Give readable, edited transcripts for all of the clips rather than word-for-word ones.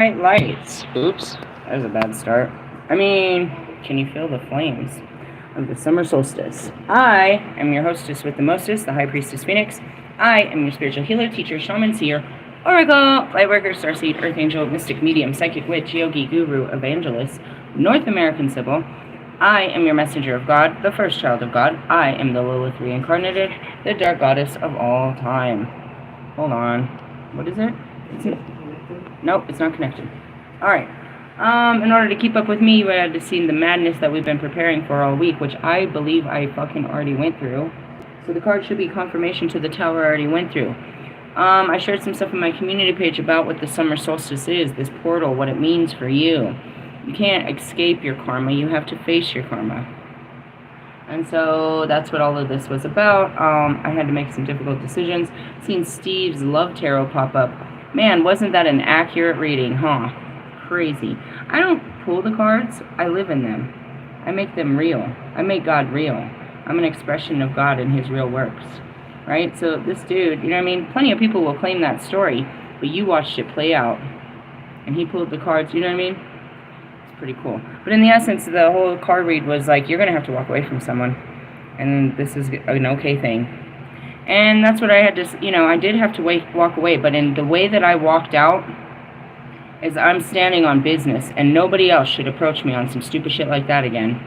Bright lights. Oops, that was a bad start. I mean, can you feel the flames of the summer solstice? I am your hostess with the mostest, the High Priestess Phoenix. I am your spiritual healer, teacher, shaman, seer, oracle, lightworker, starseed, earth angel, mystic, medium, psychic, witch, yogi, guru, evangelist, North American Sybil. I am your messenger of God, the first child of God. I am the LILITH reincarnated, the dark goddess of all time. Hold on. What is it? Nope, it's not connected. Alright. In order to keep up with me, you had to see the madness that we've been preparing for all week, which I believe I fucking already went through. So the card should be confirmation to the tower I already went through. I shared some stuff on my community page about what the summer solstice is, this portal, what it means for you. You can't escape your karma, you have to face your karma. And so that's what all of this was about. I had to make some difficult decisions. Seen Steve's Love Tarot pop up. Man, wasn't that an accurate reading, huh? Crazy. I don't pull the cards, I live in them. I make them real. I make God real. I'm an expression of God in his real works. Right? So this dude, you know what I mean? Plenty of people will claim that story, but you watched it play out. And he pulled the cards, you know what I mean? It's pretty cool. But in the essence, the whole card read was like, you're going to have to walk away from someone. And this is an okay thing. And that's what I had to, I did have to walk away, but in the way that I walked out is I'm standing on business, and nobody else should approach me on some stupid shit like that again.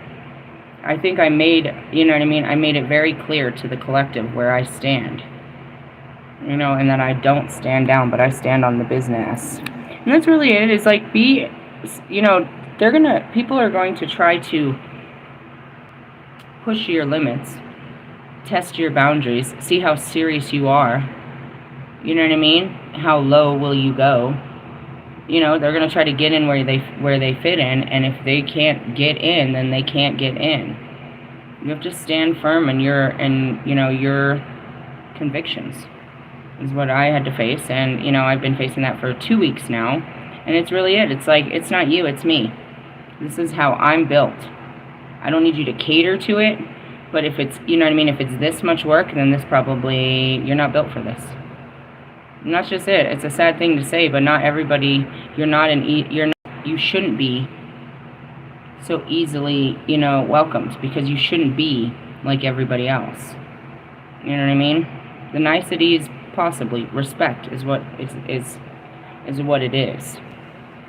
I think I made, you know what I mean, I made it very clear to the collective where I stand. And that I don't stand down, but I stand on the business. And that's really it. It's like, people are going to try to push your limits. Test your boundaries, see how serious you are. You know what I mean? How low will you go? They're gonna try to get in where they fit in, and if they can't get in, then they can't get in. You have to stand firm in your convictions. Is what I had to face, and I've been facing that for 2 weeks now, and it's really it. It's like, it's not you, it's me. This is how I'm built. I don't need you to cater to it. But if it's, if it's this much work, then this probably, you're not built for this. And that's just it. It's a sad thing to say, but not everybody, you shouldn't be so easily, welcomed, because you shouldn't be like everybody else. You know what I mean? The niceties, possibly. Respect is what what it is.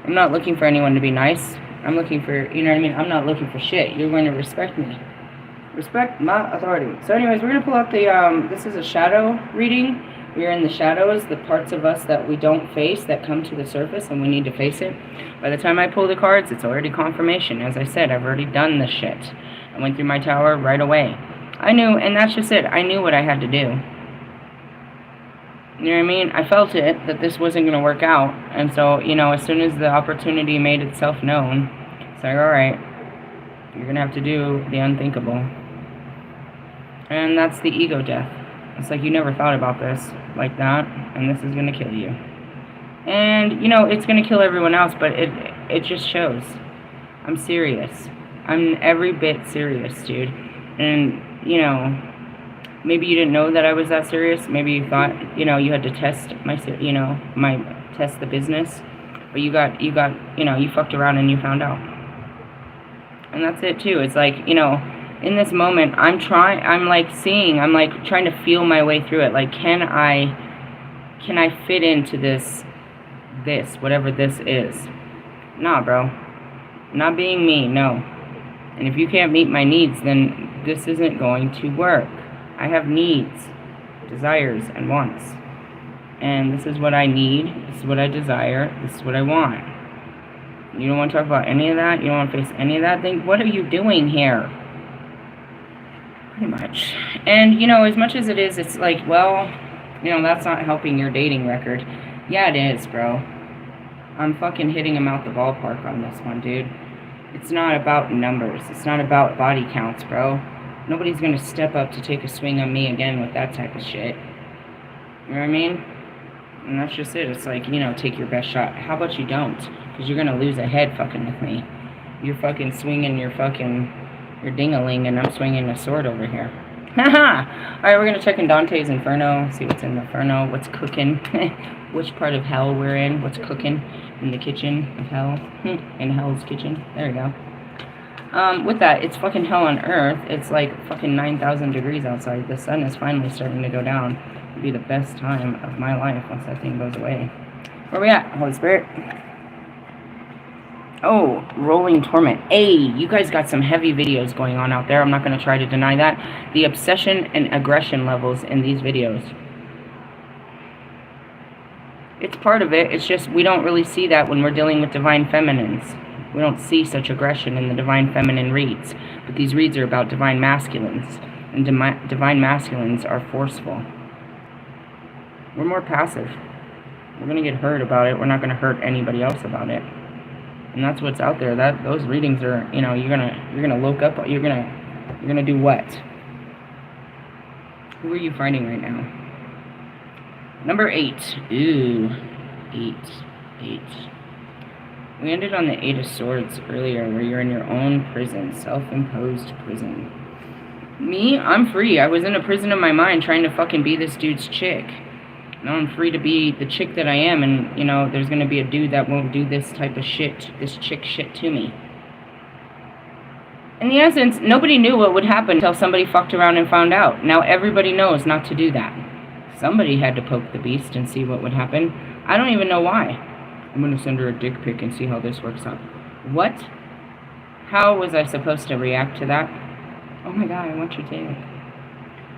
I'm not looking for anyone to be nice. I'm looking for, I'm not looking for shit. You're going to respect me. Respect my authority. So anyways, we're going to pull out the, this is a shadow reading. We are in the shadows, the parts of us that we don't face, that come to the surface, and we need to face it. By the time I pull the cards, it's already confirmation. As I said, I've already done this shit. I went through my tower right away. I knew, and that's just it. I knew what I had to do. You know what I mean? I felt it, that this wasn't going to work out. And so, as soon as the opportunity made itself known, it's like, alright, you're going to have to do the unthinkable. And that's the ego death. It's like, you never thought about this like that, and this is going to kill you. And, it's going to kill everyone else, but it just shows. I'm serious. I'm every bit serious, dude. And, maybe you didn't know that I was that serious. Maybe you thought, you had to test test the business. But you fucked around and you found out. And that's it, too. It's like, in this moment, I'm trying to feel my way through it. Like, can I fit into this, whatever this is? Nah, bro. Not being me, no. And if you can't meet my needs, then this isn't going to work. I have needs, desires, and wants. And this is what I need, this is what I desire, this is what I want. You don't want to talk about any of that? You don't want to face any of that? Then what are you doing here? Pretty much. And, as much as it is, it's like, well, that's not helping your dating record. Yeah, it is, bro. I'm fucking hitting him out the ballpark on this one, dude. It's not about numbers. It's not about body counts, bro. Nobody's gonna step up to take a swing on me again with that type of shit. You know what I mean? And that's just it. It's like, take your best shot. How about you don't? Because you're gonna lose a head fucking with me. You're fucking swinging your ding-a-ling, and I'm swinging a sword over here. Haha! Alright, we're gonna check in Dante's Inferno, see what's in the Inferno, what's cooking, which part of hell we're in, what's cooking in the kitchen of hell, in hell's kitchen. There we go. With that, it's fucking hell on earth. It's like fucking 9,000 degrees outside. The sun is finally starting to go down. It'll be the best time of my life once that thing goes away. Where we at, Holy Spirit? Oh, Rolling Torment. Hey, you guys got some heavy videos going on out there. I'm not going to try to deny that. The obsession and aggression levels in these videos. It's part of it. It's just we don't really see that when we're dealing with divine feminines. We don't see such aggression in the divine feminine reads. But these reads are about divine masculines. And divine masculines are forceful. We're more passive. We're going to get hurt about it. We're not going to hurt anybody else about it. And that's what's out there. Those readings are, you know, you're gonna look up. You're gonna do what? Who are you fighting right now? Number 8. Ooh, 8. We ended on the 8 of Swords earlier, where you're in your own prison, self-imposed prison. Me, I'm free. I was in a prison of my mind trying to fucking be this dude's chick. Now I'm free to be the chick that I am, and, you know, there's gonna be a dude that won't do this type of shit, this chick shit to me. In the essence, nobody knew what would happen until somebody fucked around and found out. Now everybody knows not to do that. Somebody had to poke the beast and see what would happen. I don't even know why. I'm gonna send her a dick pic and see how this works out. What? How was I supposed to react to that? Oh my god, I want your take.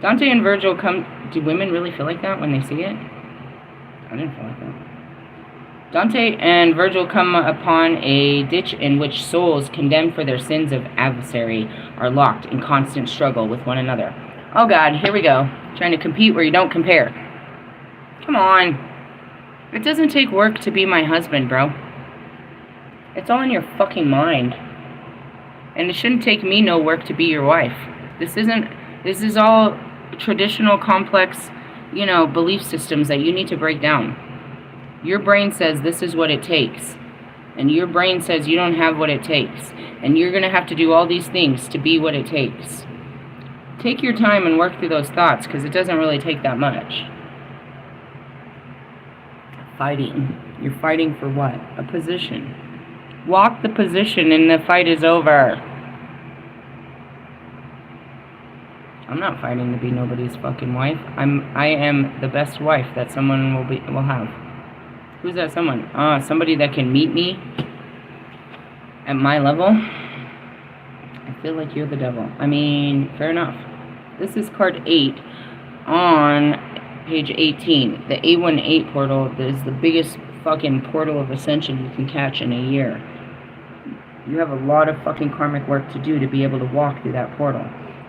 Dante and Virgil come... Do women really feel like that when they see it? I didn't feel like that. Dante and Virgil come upon a ditch in which souls condemned for their sins of adversary are locked in constant struggle with one another. Oh god, here we go. Trying to compete where you don't compare. Come on. It doesn't take work to be my husband, bro. It's all in your fucking mind. And it shouldn't take me no work to be your wife. This is all traditional, complex, you know, belief systems that you need to break down. Your brain says this is what it takes. And your brain says you don't have what it takes. And you're going to have to do all these things to be what it takes. Take your time and work through those thoughts, because it doesn't really take that much. Fighting. You're fighting for what? A position. Walk the position and the fight is over. I'm not fighting to be nobody's fucking wife. I am the best wife that someone will have. Who's that someone? Somebody that can meet me at my level. I feel like you're the devil. I mean, fair enough. This is card 8 on page 18. The 818 portal is the biggest fucking portal of ascension you can catch in a year. You have a lot of fucking karmic work to do to be able to walk through that portal.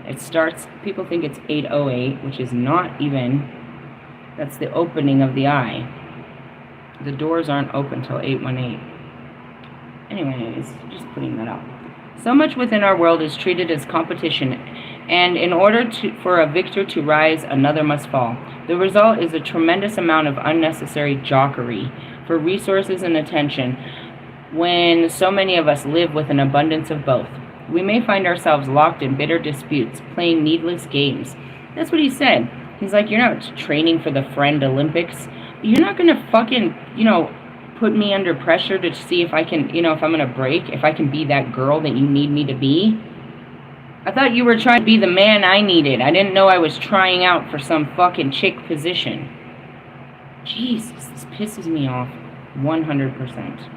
It starts, people think it's 808, which is not even, that's the opening of the eye. The doors aren't open till 818. Anyways, just putting that out. So much within our world is treated as competition, and in order for a victor to rise, another must fall. The result is a tremendous amount of unnecessary jockery for resources and attention when so many of us live with an abundance of both. We may find ourselves locked in bitter disputes, playing needless games. That's what he said. He's like, you're not training for the friend Olympics. You're not going to fucking, you know, put me under pressure to see if I can, you know, if I'm going to break, if I can be that girl that you need me to be. I thought you were trying to be the man I needed. I didn't know I was trying out for some fucking chick position. Jesus, this pisses me off 100%.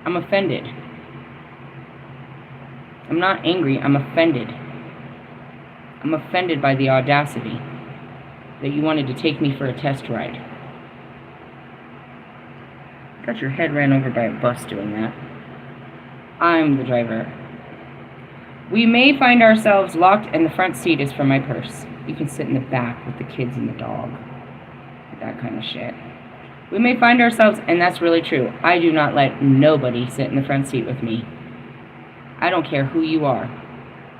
I'm offended. I'm not angry, I'm offended. I'm offended by the audacity that you wanted to take me for a test ride. Got your head ran over by a bus doing that. I'm the driver. We may find ourselves locked, and the front seat is for my purse. You can sit in the back with the kids and the dog. That kind of shit. We may find ourselves, and that's really true. I do not let nobody sit in the front seat with me. I don't care who you are.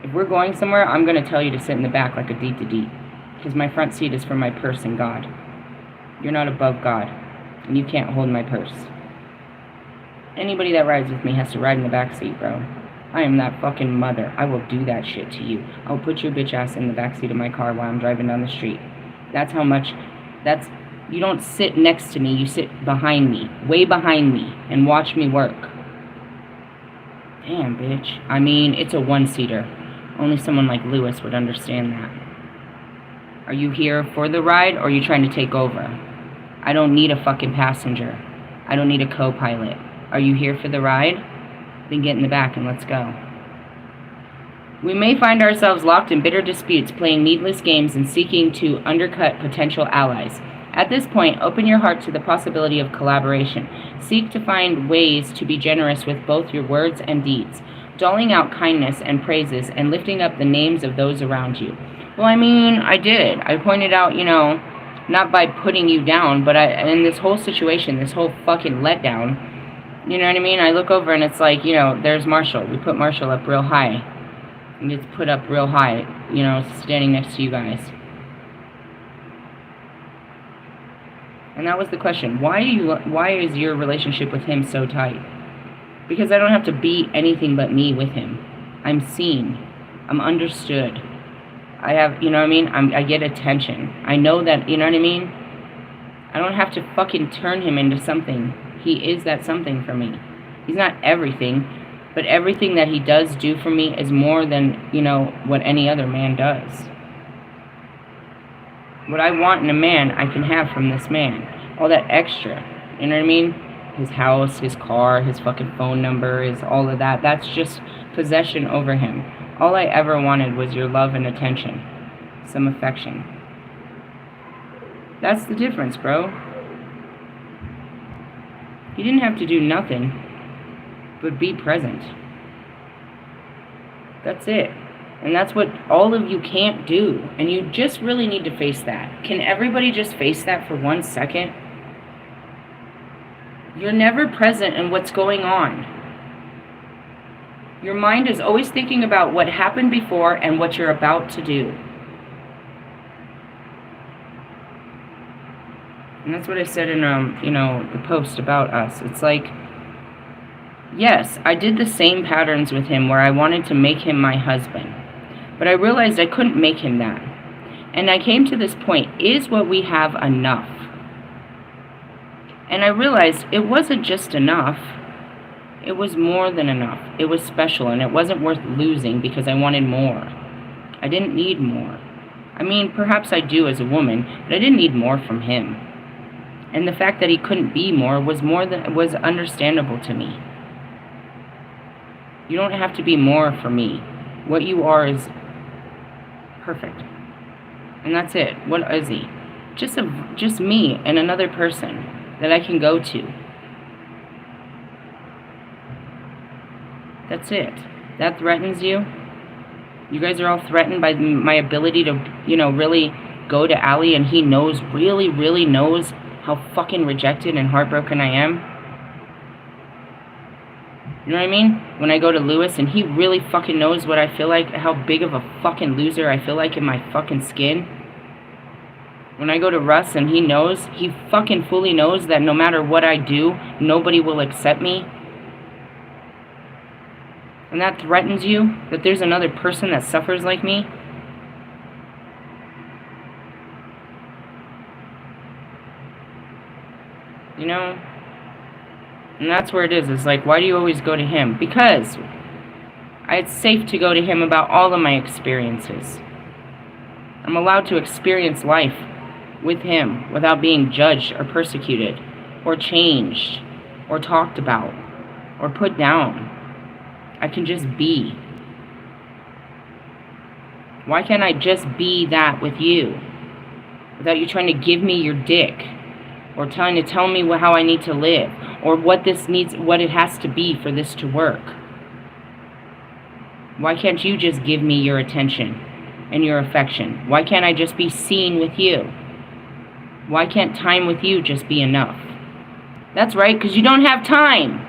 If we're going somewhere, I'm going to tell you to sit in the back like a D. Because my front seat is for my purse and God. You're not above God. And you can't hold my purse. Anybody that rides with me has to ride in the back seat, bro. I am that fucking mother. I will do that shit to you. I'll put your bitch ass in the backseat of my car while I'm driving down the street. That's how much, you don't sit next to me, you sit behind me, way behind me, and watch me work. Damn, bitch. I mean, it's a one-seater. Only someone like Lewis would understand that. Are you here for the ride, or are you trying to take over? I don't need a fucking passenger. I don't need a co-pilot. Are you here for the ride? Then get in the back and let's go. We may find ourselves locked in bitter disputes, playing needless games and seeking to undercut potential allies. At this point, open your heart to the possibility of collaboration. Seek to find ways to be generous with both your words and deeds, doling out kindness and praises and lifting up the names of those around you. Well, I mean, I did. I pointed out, not by putting you down, but in this whole situation, this whole fucking letdown, you know what I mean? I look over and it's like, there's Marshall. We put Marshall up real high. And it's put up real high, standing next to you guys. And that was the question. Why is your relationship with him so tight? Because I don't have to be anything but me with him. I'm seen. I'm understood. I have, I get attention. I know that, I don't have to fucking turn him into something. He is that something for me. He's not everything, but everything that he does do for me is more than, what any other man does. What I want in a man, I can have from this man. All that extra, you know what I mean? His house, his car, his fucking phone number, all of that. That's just possession over him. All I ever wanted was your love and attention. Some affection. That's the difference, bro. You didn't have to do nothing but be present. That's it. And that's what all of you can't do. And you just really need to face that. Can everybody just face that for 1 second? You're never present in what's going on. Your mind is always thinking about what happened before and what you're about to do. And that's what I said in, the post about us. It's like, yes, I did the same patterns with him where I wanted to make him my husband. But I realized I couldn't make him that. And I came to this point, is what we have enough? And I realized it wasn't just enough. It was more than enough. It was special, and it wasn't worth losing because I wanted more. I didn't need more. I mean, perhaps I do as a woman, but I didn't need more from him. And the fact that he couldn't be more was understandable to me. You don't have to be more for me. What you are is perfect. And that's it. What is he? Just me and another person that I can go to. That's it. That threatens you? You guys are all threatened by my ability to, really go to Allie, and he knows, really knows how fucking rejected and heartbroken I am? You know what I mean? When I go to Lewis and he really fucking knows what I feel like, how big of a fucking loser I feel like in my fucking skin. When I go to Russ and he fucking fully knows that no matter what I do, nobody will accept me. And that threatens you, that there's another person that suffers like me. And that's where it is. It's like, why do you always go to him? Because it's safe to go to him about all of my experiences. I'm allowed to experience life with him without being judged or persecuted or changed or talked about or put down. I can just be. Why can't I just be that with you without you trying to give me your dick or trying to tell me how I need to live or what it has to be for this to work? Why can't you just give me your attention and your affection? Why can't I just be seen with you? Why can't time with you just be enough? That's right, because you don't have time.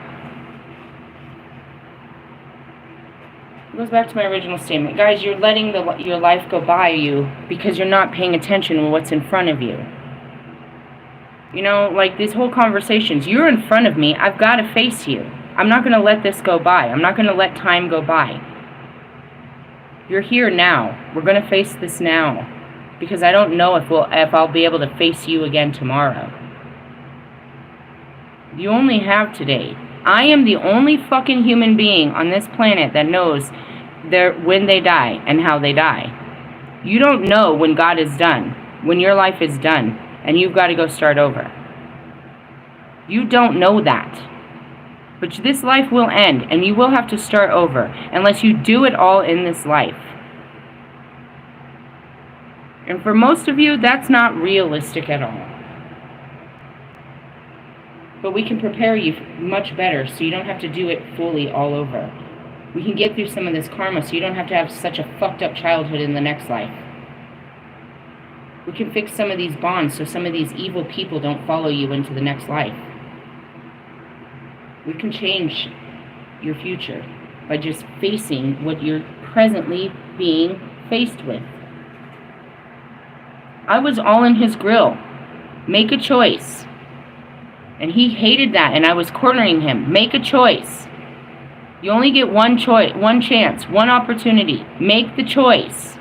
It goes back to my original statement. Guys, you're letting your life go by you because you're not paying attention to what's in front of you. Like these whole conversations, you're in front of me, I've got to face you. I'm not going to let this go by. I'm not going to let time go by. You're here now. We're going to face this now. Because I don't know if I'll be able to face you again tomorrow. You only have today. I am the only fucking human being on this planet that knows when they die and how they die. You don't know when God is done, when your life is done, and you've got to go start over. You don't know that. But this life will end, and you will have to start over, unless you do it all in this life. And for most of you, that's not realistic at all. But we can prepare you much better so you don't have to do it fully all over. We can get through some of this karma so you don't have to have such a fucked up childhood in the next life. We can fix some of these bonds so some of these evil people don't follow you into the next life. We can change your future by just facing what you're presently being faced with. I was all in his grill. Make a choice. And he hated that, and I was cornering him. Make a choice. You only get one choice, one chance, one opportunity. Make the choice.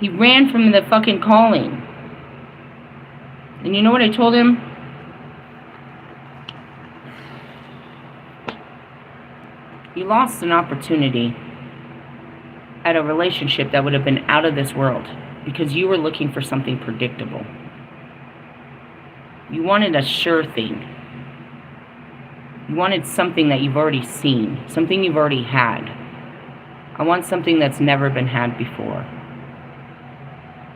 He ran from the fucking calling. And you know what I told him? You lost an opportunity at a relationship that would have been out of this world because you were looking for something predictable. You wanted a sure thing. You wanted something that you've already seen, something you've already had. I want something that's never been had before.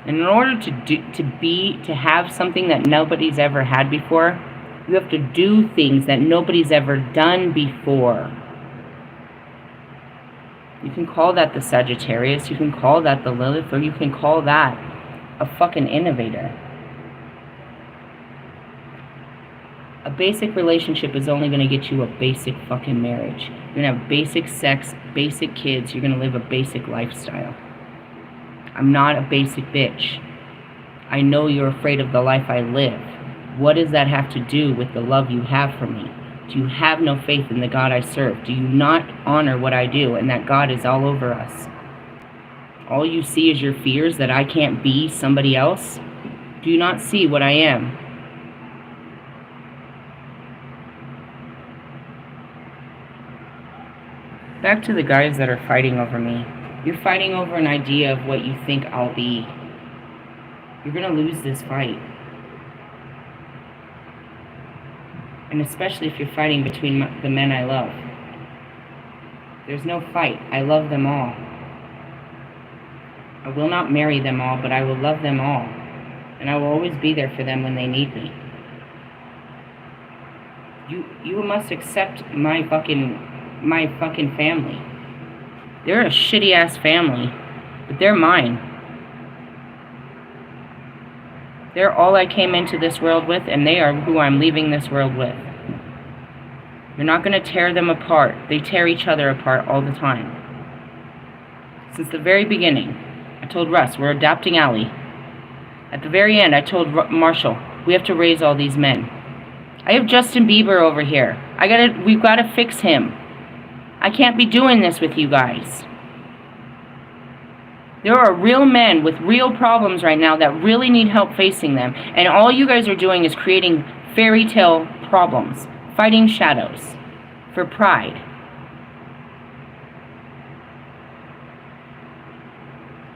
And in order to have something that nobody's ever had before, you have to do things that nobody's ever done before. You can call that the Sagittarius, you can call that the Lilith, or you can call that a fucking innovator. A basic relationship is only going to get you a basic fucking marriage. You're going to have basic sex, basic kids, you're going to live a basic lifestyle. I'm not a basic bitch. I know you're afraid of the life I live. What does that have to do with the love you have for me? Do you have no faith in the God I serve? Do you not honor what I do and that God is all over us? All you see is your fears that I can't be somebody else? Do you not see what I am? Back to the guys that are fighting over me. You're fighting over an idea of what you think I'll be. You're going to lose this fight. And especially if you're fighting between the men I love. There's no fight. I love them all. I will not marry them all, but I will love them all. And I will always be there for them when they need me. You must accept my fucking family. They're a shitty ass family, but they're mine. They're all I came into this world with, and they are who I'm leaving this world with. You're not going to tear them apart. They tear each other apart all the time. Since the very beginning, I told Russ, we're adopting Allie. At the very end, I told Marshall, we have to raise all these men. I have Justin Bieber over here. We've got to fix him. I can't be doing this with you guys. There are real men with real problems right now that really need help facing them. And all you guys are doing is creating fairy tale problems. Fighting shadows. For pride.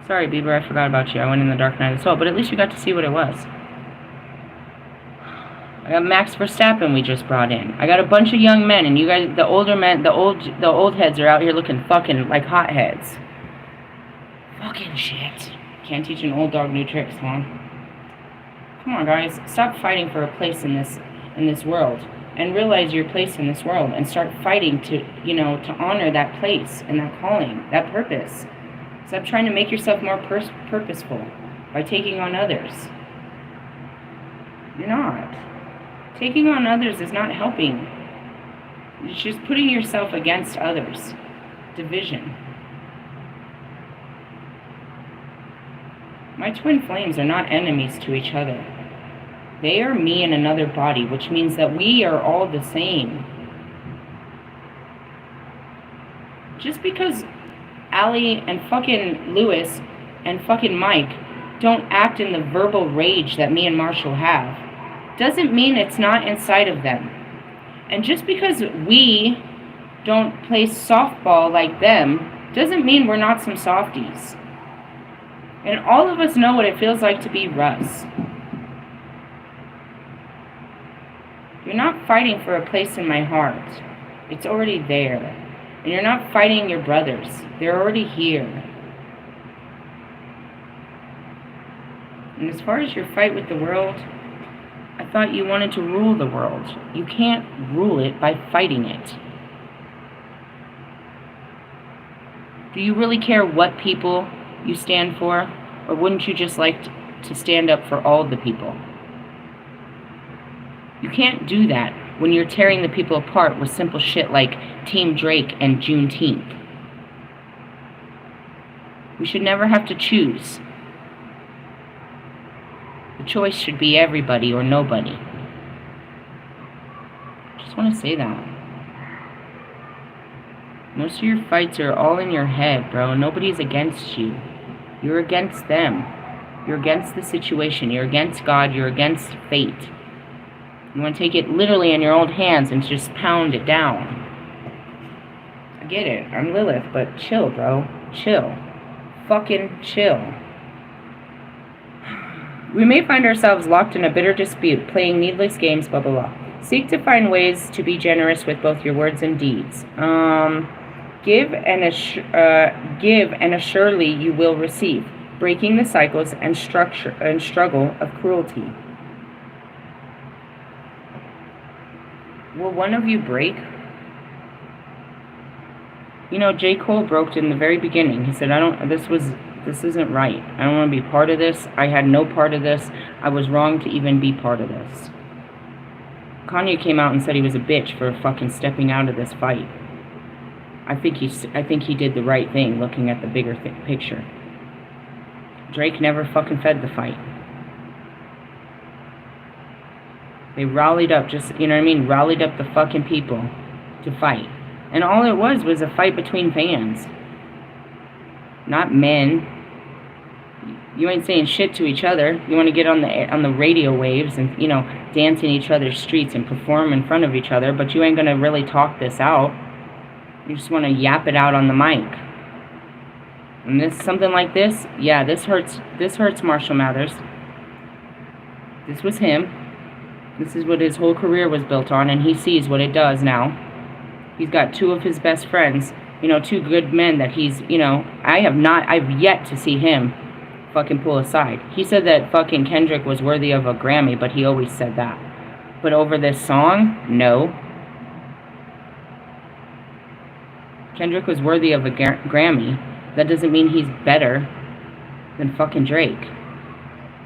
Sorry, Bieber, I forgot about you. I went in the dark night of the soul. But at least you got to see what it was. I got Max Verstappen we just brought in. I got a bunch of young men, and you guys, the older men, the old heads are out here looking fucking like hotheads. Fucking shit. Can't teach an old dog new tricks, huh? Come on, guys. Stop fighting for a place in this world, and realize your place in this world, and start fighting to honor that place and that calling, that purpose. Stop trying to make yourself more purposeful by taking on others. You're not. Taking on others is not helping. It's just putting yourself against others. Division. My twin flames are not enemies to each other. They are me in another body, which means that we are all the same. Just because Allie and fucking Lewis and fucking Mike don't act in the verbal rage that me and Marshall have, doesn't mean it's not inside of them. And just because we don't play softball like them, doesn't mean we're not some softies. And all of us know what it feels like to be Russ. You're not fighting for a place in my heart. It's already there. And you're not fighting your brothers. They're already here. And as far as your fight with the world, I thought you wanted to rule the world. You can't rule it by fighting it. Do you really care what people you stand for? Or wouldn't you just like to stand up for all the people? You can't do that when you're tearing the people apart with simple shit like Team Drake and Juneteenth. We should never have to choose. The choice should be everybody or nobody. Just want to say that. Most of your fights are all in your head, bro. Nobody's against you. You're against them. You're against the situation. You're against God. You're against fate. You want to take it literally in your own hands and just pound it down. I get it. I'm Lilith, but chill, bro. Chill. Fucking chill. We may find ourselves locked in a bitter dispute, playing needless games, blah, blah, blah. Seek to find ways to be generous with both your words and deeds. Give and assuredly you will receive, breaking the cycles and struggle of cruelty. Will one of you break? You know, J. Cole broke in the very beginning. He said, this isn't right. I don't want to be part of this. I had no part of this. I was wrong to even be part of this. Kanye came out and said he was a bitch for fucking stepping out of this fight. I think he did the right thing, looking at the bigger picture. Drake never fucking fed the fight. They rallied up, rallied up the fucking people to fight. And all it was a fight between fans. Not men. You ain't saying shit to each other. You want to get on the radio waves and, dance in each other's streets and perform in front of each other, but you ain't going to really talk this out. You just want to yap it out on the mic. And something like this, yeah, this hurts Marshall Mathers. This was him. This is what his whole career was built on, and he sees what it does now. He's got two of his best friends, two good men that he's, I've yet to see him fucking pull aside. He said that fucking Kendrick was worthy of a Grammy, but he always said that. But over this song, no. Kendrick was worthy of a Grammy. That doesn't mean he's better than fucking Drake.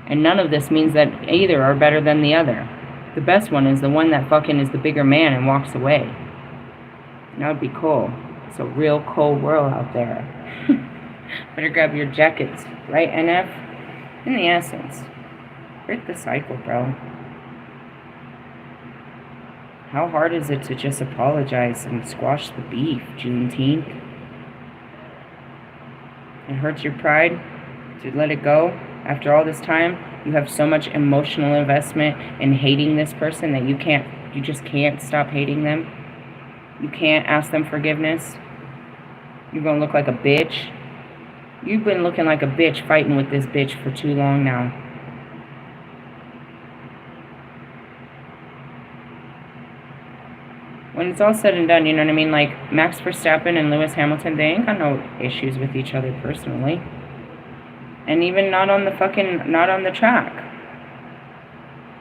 And none of this means that either are better than the other. The best one is the one that fucking is the bigger man and walks away. And that would be cool. It's a real cold world out there. Better grab your jackets, right, NF? In the essence, break the cycle, bro. How hard is it to just apologize and squash the beef, Juneteenth? It hurts your pride to let it go. After all this time, you have so much emotional investment in hating this person that you just can't stop hating them. You can't ask them forgiveness. You're gonna look like a bitch. You've been looking like a bitch fighting with this bitch for too long now. When it's all said and done, you know what I mean? Like, Max Verstappen and Lewis Hamilton, they ain't got no issues with each other personally. And even not on the track.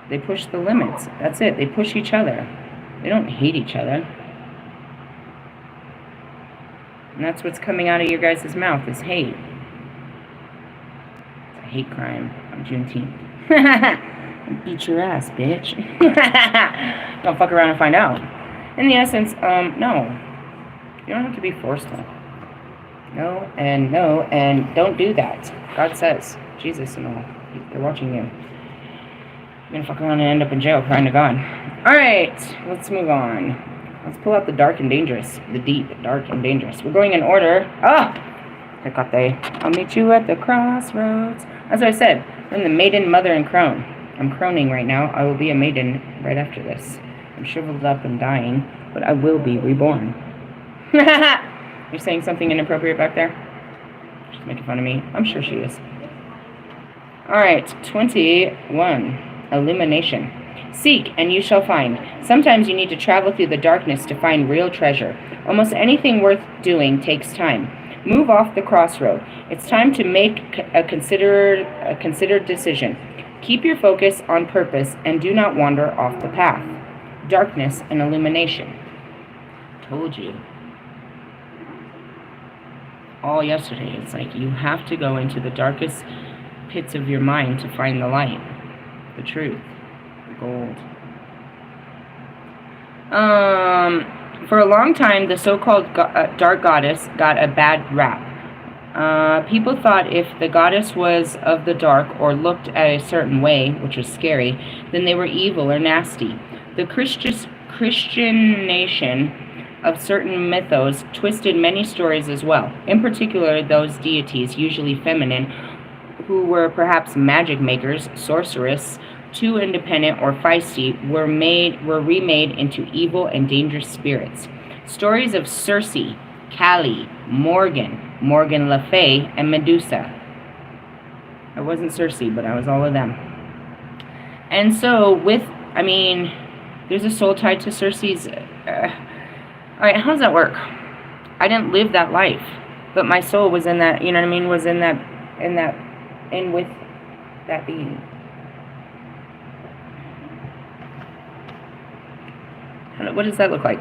They push the limits. That's it. They push each other. They don't hate each other. And that's what's coming out of your guys' mouth is hate. It's a hate crime on Juneteenth. Beat your ass, bitch. Don't fuck around and find out. In the essence, no. You don't have to be forceful. No, and don't do that. God says, Jesus and all, they're watching you. You're gonna fuck around and end up in jail crying to God. Alright, let's move on. Let's pull out the dark and dangerous. The deep, dark, and dangerous. We're going in order. Hecate. I'll meet you at the crossroads. As I said, I'm the maiden, mother, and crone. I'm croning right now. I will be a maiden right after this. I'm shriveled up and dying, but I will be reborn. You're saying something inappropriate back there? She's making fun of me. I'm sure she is. Alright, 21. Illumination. Seek, and you shall find. Sometimes you need to travel through the darkness to find real treasure. Almost anything worth doing takes time. Move off the crossroad. It's time to make a considered decision. Keep your focus on purpose and do not wander off the path. Darkness and illumination. Told you. All yesterday, it's like you have to go into the darkest pits of your mind to find the light, the truth, the gold. For a long time, the so-called dark goddess got a bad rap. People thought if the goddess was of the dark or looked at a certain way, which was scary, then they were evil or nasty. The Christianization of certain mythos twisted many stories as well. In particular, those deities, usually feminine, who were perhaps magic makers, sorceress, too independent or feisty, were remade into evil and dangerous spirits. Stories of Circe, Kali, Morgan Le Fay, and Medusa. I wasn't Circe, but I was all of them. And so there's a soul tied to Circe's. Alright, how does that work? I didn't live that life, but my soul was in that, was in with that being. What does that look like?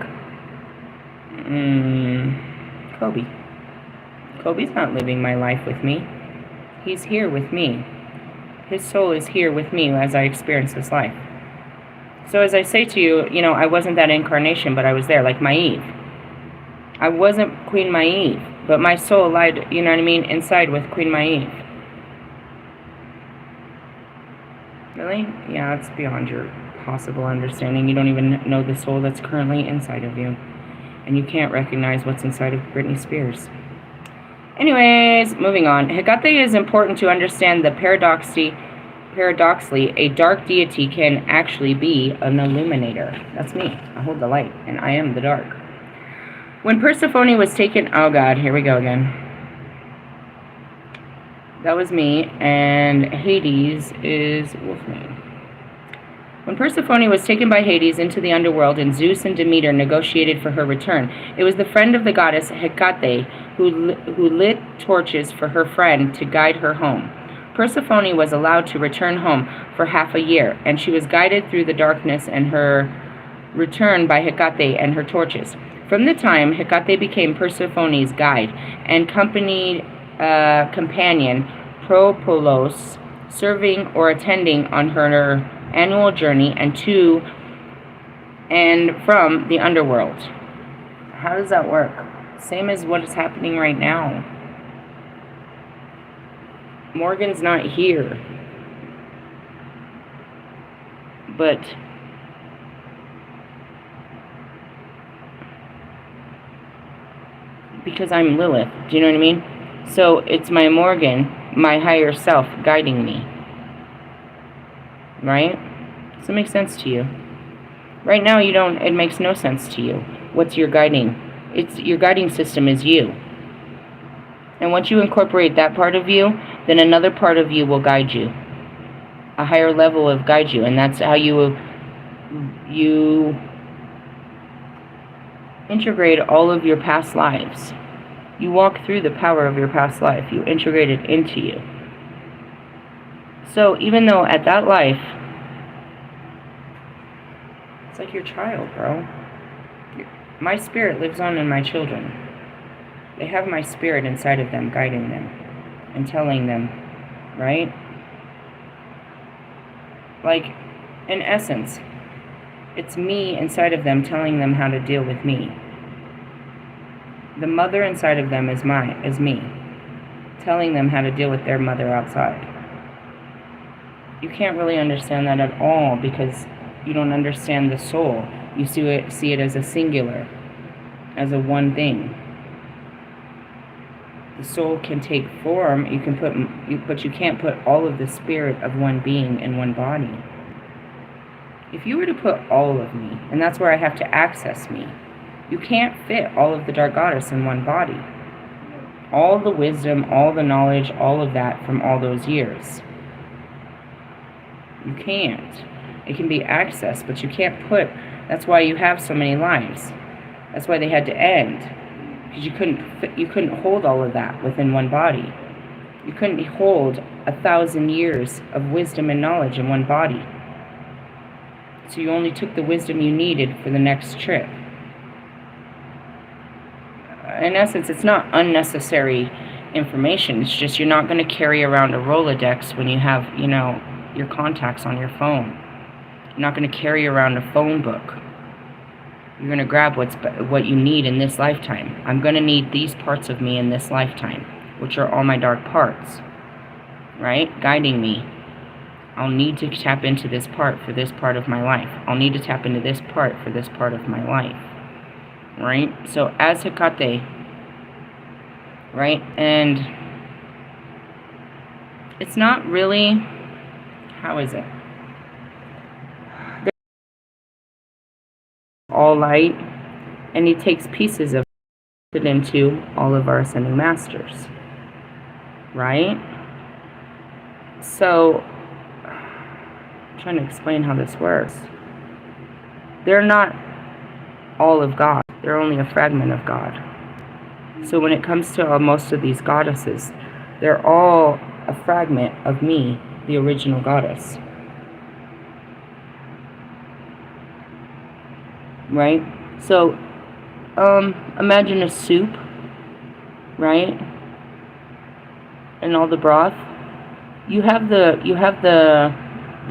Kobe. Kobe's not living my life with me. He's here with me. His soul is here with me as I experience this life. So as I say to you, I wasn't that incarnation, but I was there, like Maeve. I wasn't Queen Maeve, but my soul lied, inside with Queen Maeve. Really? Yeah, it's beyond your possible understanding. You don't even know the soul that's currently inside of you. And you can't recognize what's inside of Britney Spears. Anyways, moving on. Hecate is important to understand that paradoxically, a dark deity can actually be an illuminator. That's me. I hold the light, and I am the dark. When Persephone was taken... Oh, God, here we go again. That was me, and Hades is Wolfman. When Persephone was taken by Hades into the underworld and Zeus and Demeter negotiated for her return, it was the friend of the goddess Hecate who lit torches for her friend to guide her home. Persephone was allowed to return home for half a year, and she was guided through the darkness and her return by Hecate and her torches. From the time Hecate became Persephone's guide and companion Propolos, serving or attending on her annual journey and to and from the underworld. How does that work? Same as what is happening right now. Morgan's not here. But because I'm Lilith, do you know what I mean? So it's my Morgan, my higher self, guiding me. Right? Does that make sense to you? Right now it makes no sense to you. What's your guiding? Your guiding system is you. And once you incorporate that part of you, then another part of you will guide you. A higher level will guide you, and that's how you integrate all of your past lives. You walk through the power of your past life. You integrate it into you. So even though at that life, it's like your child, bro. My spirit lives on in my children. They have my spirit inside of them, guiding them and telling them, right? Like, in essence, it's me inside of them telling them how to deal with me. The mother inside of them is me, telling them how to deal with their mother outside. You can't really understand that at all because you don't understand the soul. You see it as a singular, as a one thing. The soul can take form, but you can't put all of the spirit of one being in one body. If you were to put all of me, and that's where I have to access me, you can't fit all of the Dark Goddess in one body. All the wisdom, all the knowledge, all of that from all those years. You can't. It can be accessed, but you can't put, that's why you have so many lives. That's why they had to end. Because you couldn't hold all of that within one body. You couldn't hold 1,000 years of wisdom and knowledge in one body. So you only took the wisdom you needed for the next trip. In essence, it's not unnecessary information. It's just you're not going to carry around a Rolodex when you have, your contacts on your phone. You're not going to carry around a phone book. You're going to grab what you need in this lifetime. I'm going to need these parts of me in this lifetime, which are all my dark parts, right? Guiding me. I'll need to tap into this part for this part of my life. I'll need to tap into this part for this part of my life, right? So as Hecate, right? And it's not really, how is it? All light, and he takes pieces of it into all of our ascending masters, right? So I'm trying to explain how this works. They're not all of God. They're only a fragment of God. So when it comes to most of these goddesses, they're all a fragment of me, the original goddess. Right? So, imagine a soup, right? And all the broth. You have the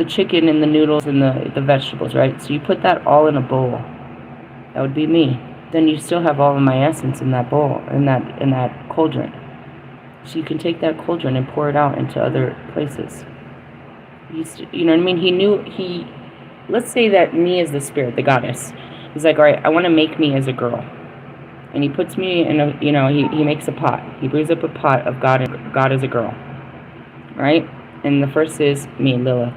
chicken and the noodles and the vegetables, right? So you put that all in a bowl. That would be me. Then you still have all of my essence in that bowl, in that cauldron. So you can take that cauldron and pour it out into other places. You know what I mean? Let's say that me is the spirit, the goddess. He's like, all right, I want to make me as a girl. And he puts me in a, he makes a pot. He brews up a pot of God as a girl. Right? And the first is me, Lilith.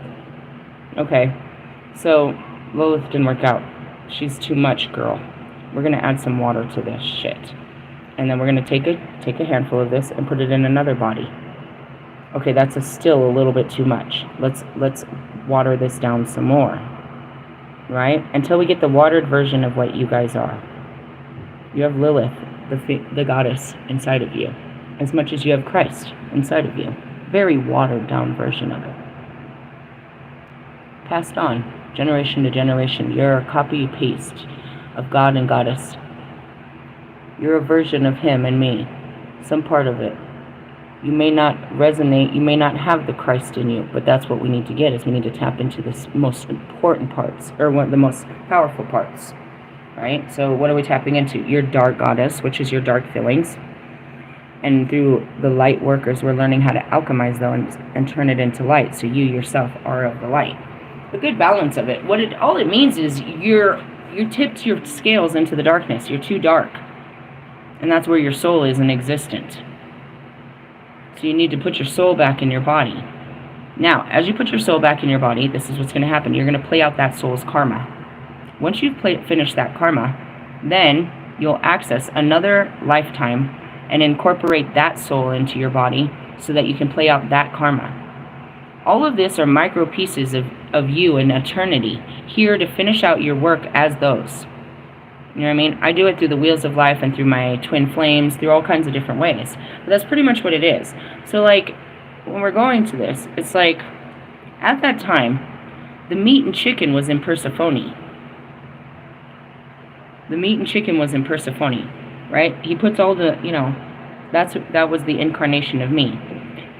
Okay. So Lilith didn't work out. She's too much girl. We're going to add some water to this shit. And then we're going to take a handful of this and put it in another body. Okay, that's still a little bit too much. Let's water this down some more. Right? Until we get the watered version of what you guys are. You have Lilith, the goddess, inside of you. As much as you have Christ inside of you. Very watered down version of it. Passed on, generation to generation. You're a copy-paste of God and Goddess. You're a version of him and me. Some part of it. You may not resonate, you may not have the Christ in you, but that's what we need to get, is we need to tap into the most important parts, or one of the most powerful parts, right? So what are we tapping into? Your dark goddess, which is your dark feelings. And through the light workers, we're learning how to alchemize them and turn it into light, so you yourself are of the light. The good balance of it, all it means is you tipped your scales into the darkness. You're too dark. And that's where your soul is inexistent. So you need to put your soul back in your body. Now, as you put your soul back in your body, this is what's going to happen. You're going to play out that soul's karma. Once you've finished that karma, then you'll access another lifetime and incorporate that soul into your body so that you can play out that karma. All of this are micro pieces of you in eternity, here to finish out your work as those. You know what I mean? I do it through the wheels of life and through my twin flames, through all kinds of different ways. But that's pretty much what it is. So, like, when we're going to this, it's like, at that time, the meat and chicken was in Persephone. The meat and chicken was in Persephone, right? He puts all the, that was the incarnation of me.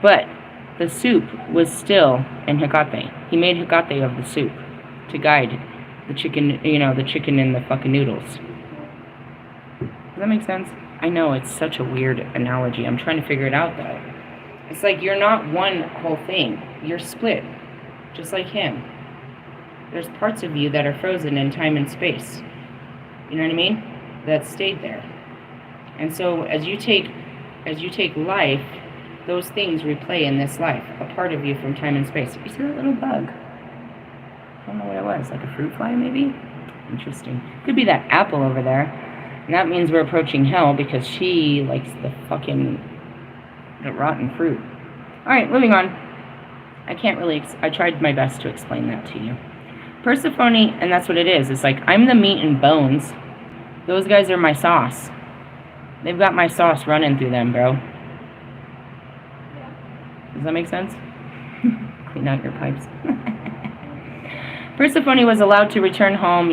But the soup was still in Hecate. He made Hecate of the soup to guide the chicken, the chicken and the fucking noodles. Does that make sense? I know, it's such a weird analogy. I'm trying to figure it out, though. It's like you're not one whole thing. You're split, just like him. there's parts of you that are frozen in time and space. You know what I mean? That stayed there. And so as you take life, those things replay in this life, a part of you from time and space. You see that little bug? I don't know what it was, like a fruit fly maybe? Interesting. Could be that apple over there. And that means we're approaching hell because she likes the rotten fruit. Alright, moving on. I can't really, I tried my best to explain that to you. Persephone, and that's what it is. It's like, I'm the meat and bones. Those guys are my sauce. They've got my sauce running through them, bro. Does that make sense? Clean out your pipes. Persephone was allowed to return home.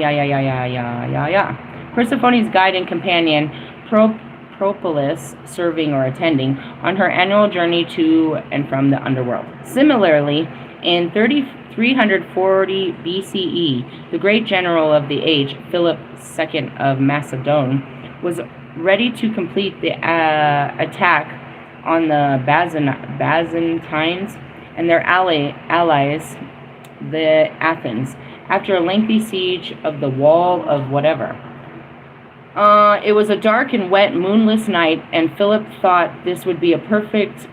Persephone's guide and companion, Propolis, serving or attending on her annual journey to and from the underworld. Similarly, in 340 BCE, the great general of the age, Philip II of Macedon, was ready to complete the attack on the Byzantines and their allies, the Athens, after a lengthy siege of the wall of whatever. It was a dark and wet, moonless night, and Philip thought this would be perfect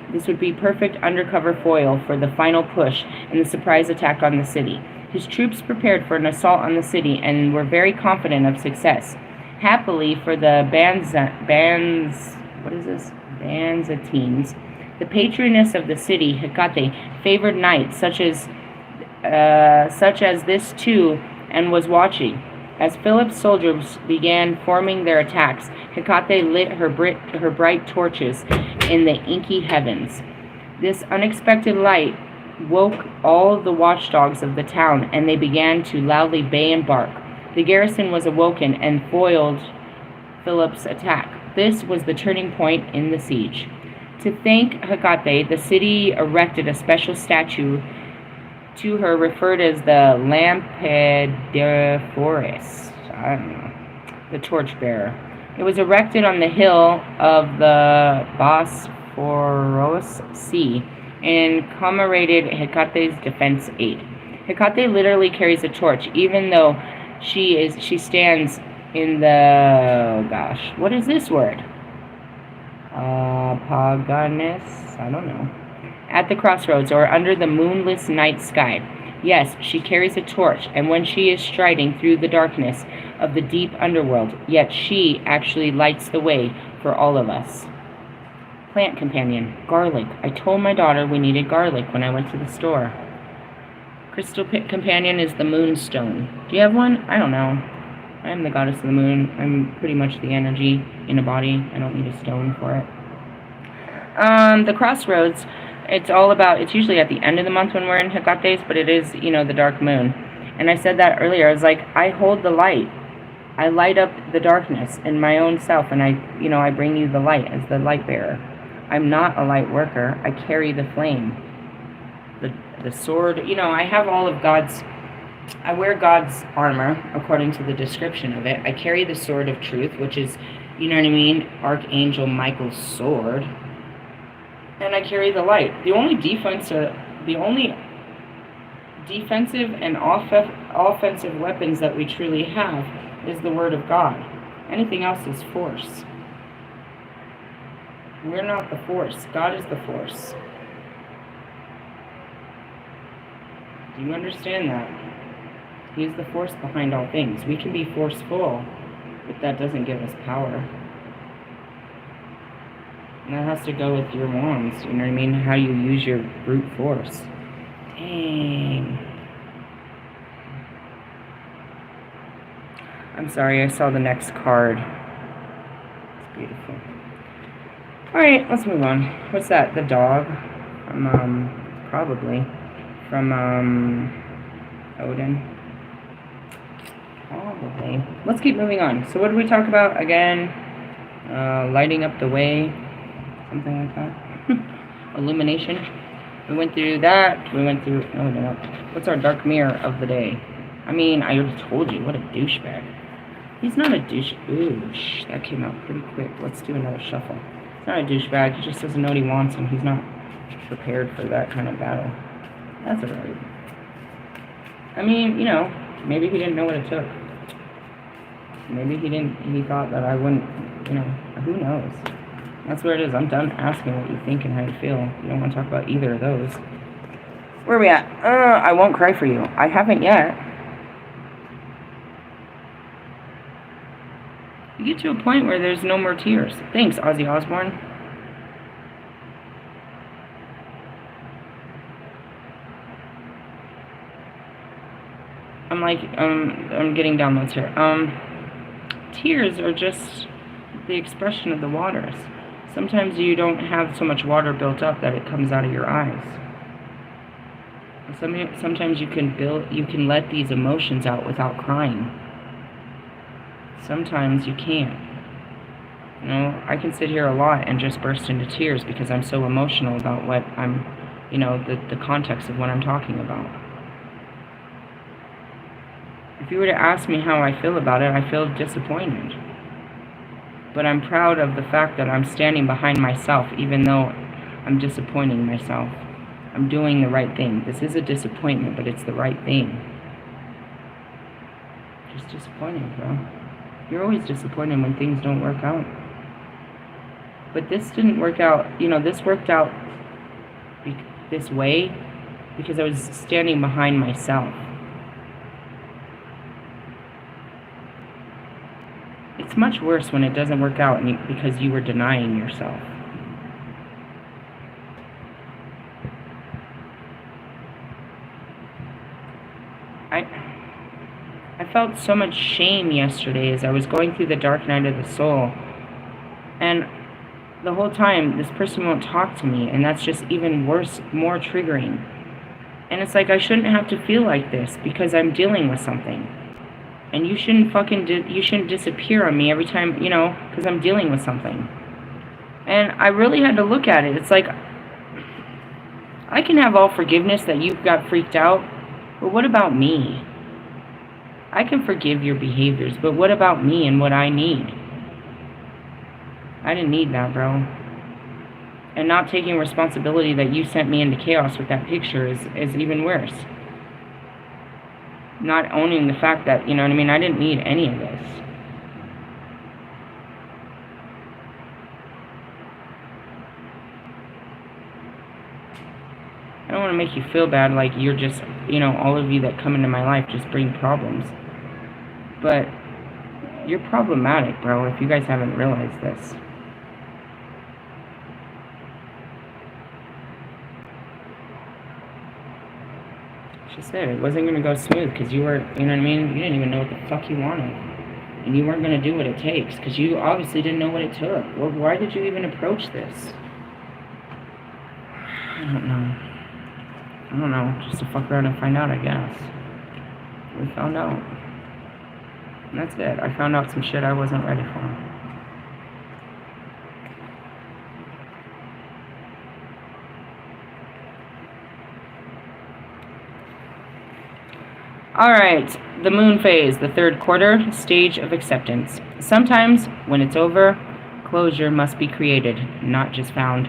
undercover foil for the final push and the surprise attack on the city. His troops prepared for an assault on the city and were very confident of success. Happily for the Byzantines, the patroness of the city, Hecate, favored knights such as this too, and was watching. As Philip's soldiers began forming their attacks, Hecate lit her bright torches in the inky heavens. This unexpected light woke all the watchdogs of the town, and they began to loudly bay and bark. The garrison was awoken and foiled Philip's attack. This was the turning point in the siege. To thank Hecate, the city erected a special statue to her referred as the Lampedophorus, I don't know, the torchbearer. It was erected on the hill of the Bosphorus Sea and commemorated Hecate's defense aid. Hecate literally carries a torch, even though she stands in the, what is this word? Paganus? I don't know. At the crossroads or under the moonless night sky. Yes, she carries a torch, and when she is striding through the darkness of the deep underworld, yet she actually lights the way for all of us. Plant companion, garlic. I told my daughter we needed garlic when I went to the store. Crystal companion is the moonstone. Do you have one? I don't know. I am the goddess of the moon. I'm pretty much the energy in a body. I don't need a stone for it. The crossroads, it's usually at the end of the month when we're in Hecate's, but it is, the dark moon. And I said that earlier. I was like, I hold the light. I light up the darkness in my own self, and I bring you the light as the light bearer. I'm not a light worker. I carry the flame. The sword, I have all of I wear God's armor, according to the description of it. I carry the sword of truth, which is, Archangel Michael's sword. And I carry the light. The only defensive and offensive weapons that we truly have is the Word of God. Anything else is force. We're not the force. God is the force. Do you understand that? He is the force behind all things. We can be forceful, but that doesn't give us power. And that has to go with your wands, you know what I mean? How you use your brute force. Dang. I'm sorry, I saw the next card. It's beautiful. Alright, let's move on. What's that? The dog? From, probably. From, Odin. Probably. Let's keep moving on. So what did we talk about again? Lighting up the way. Something like that. Illumination. We went through that. We went through... No, no. What's our dark mirror of the day? I mean, I already told you. What a douchebag. He's not a douche... Ooh, that came out pretty quick. Let's do another shuffle. He's not a douchebag. He just doesn't know what he wants, and he's not prepared for that kind of battle. That's alright. I mean, you know, maybe he didn't know what it took. Maybe he thought that I wouldn't, you know, who knows? That's where it is. I'm done asking what you think and how you feel. You don't want to talk about either of those. Where are we at? I won't cry for you. I haven't yet. You get to a point where there's no more tears. Thanks, Ozzy Osbourne. I'm getting downloads here. Tears are just the expression of the waters. Sometimes you don't have so much water built up that it comes out of your eyes. Sometimes you can let these emotions out without crying. Sometimes you can't. You know, I can sit here a lot and just burst into tears because I'm so emotional about what I'm, you know, the context of what I'm talking about. If you were to ask me how I feel about it, I feel disappointed. But I'm proud of the fact that I'm standing behind myself, even though I'm disappointing myself. I'm doing the right thing. This is a disappointment, but it's the right thing. Just disappointing, bro. You're always disappointed when things don't work out. But this didn't work out, you know, this worked out this way because I was standing behind myself. It's much worse when it doesn't work out because you were denying yourself. I felt so much shame yesterday as I was going through the dark night of the soul. And the whole time, this person won't talk to me, and that's just even worse, more triggering. And it's like I shouldn't have to feel like this because I'm dealing with something. And you shouldn't you shouldn't disappear on me every time, you know, because I'm dealing with something. And I really had to look at it. It's like, I can have all forgiveness that you got freaked out, but what about me? I can forgive your behaviors, but what about me and what I need? I didn't need that, bro. And not taking responsibility that you sent me into chaos with that picture is even worse. Not owning the fact that, you know what I mean, I didn't need any of this. I don't want to make you feel bad like you're just, you know, all of you that come into my life just bring problems. But you're problematic, bro, if you guys haven't realized this. She said it wasn't going to go smooth because you were, you know what I mean? You didn't even know what the fuck you wanted. And you weren't going to do what it takes because you obviously didn't know what it took. Well, why did you even approach this? I don't know. Just to fuck around and find out, I guess. We found out. And that's it. I found out some shit I wasn't ready for. Alright, the moon phase, the third quarter, stage of acceptance. Sometimes, when it's over, closure must be created, not just found.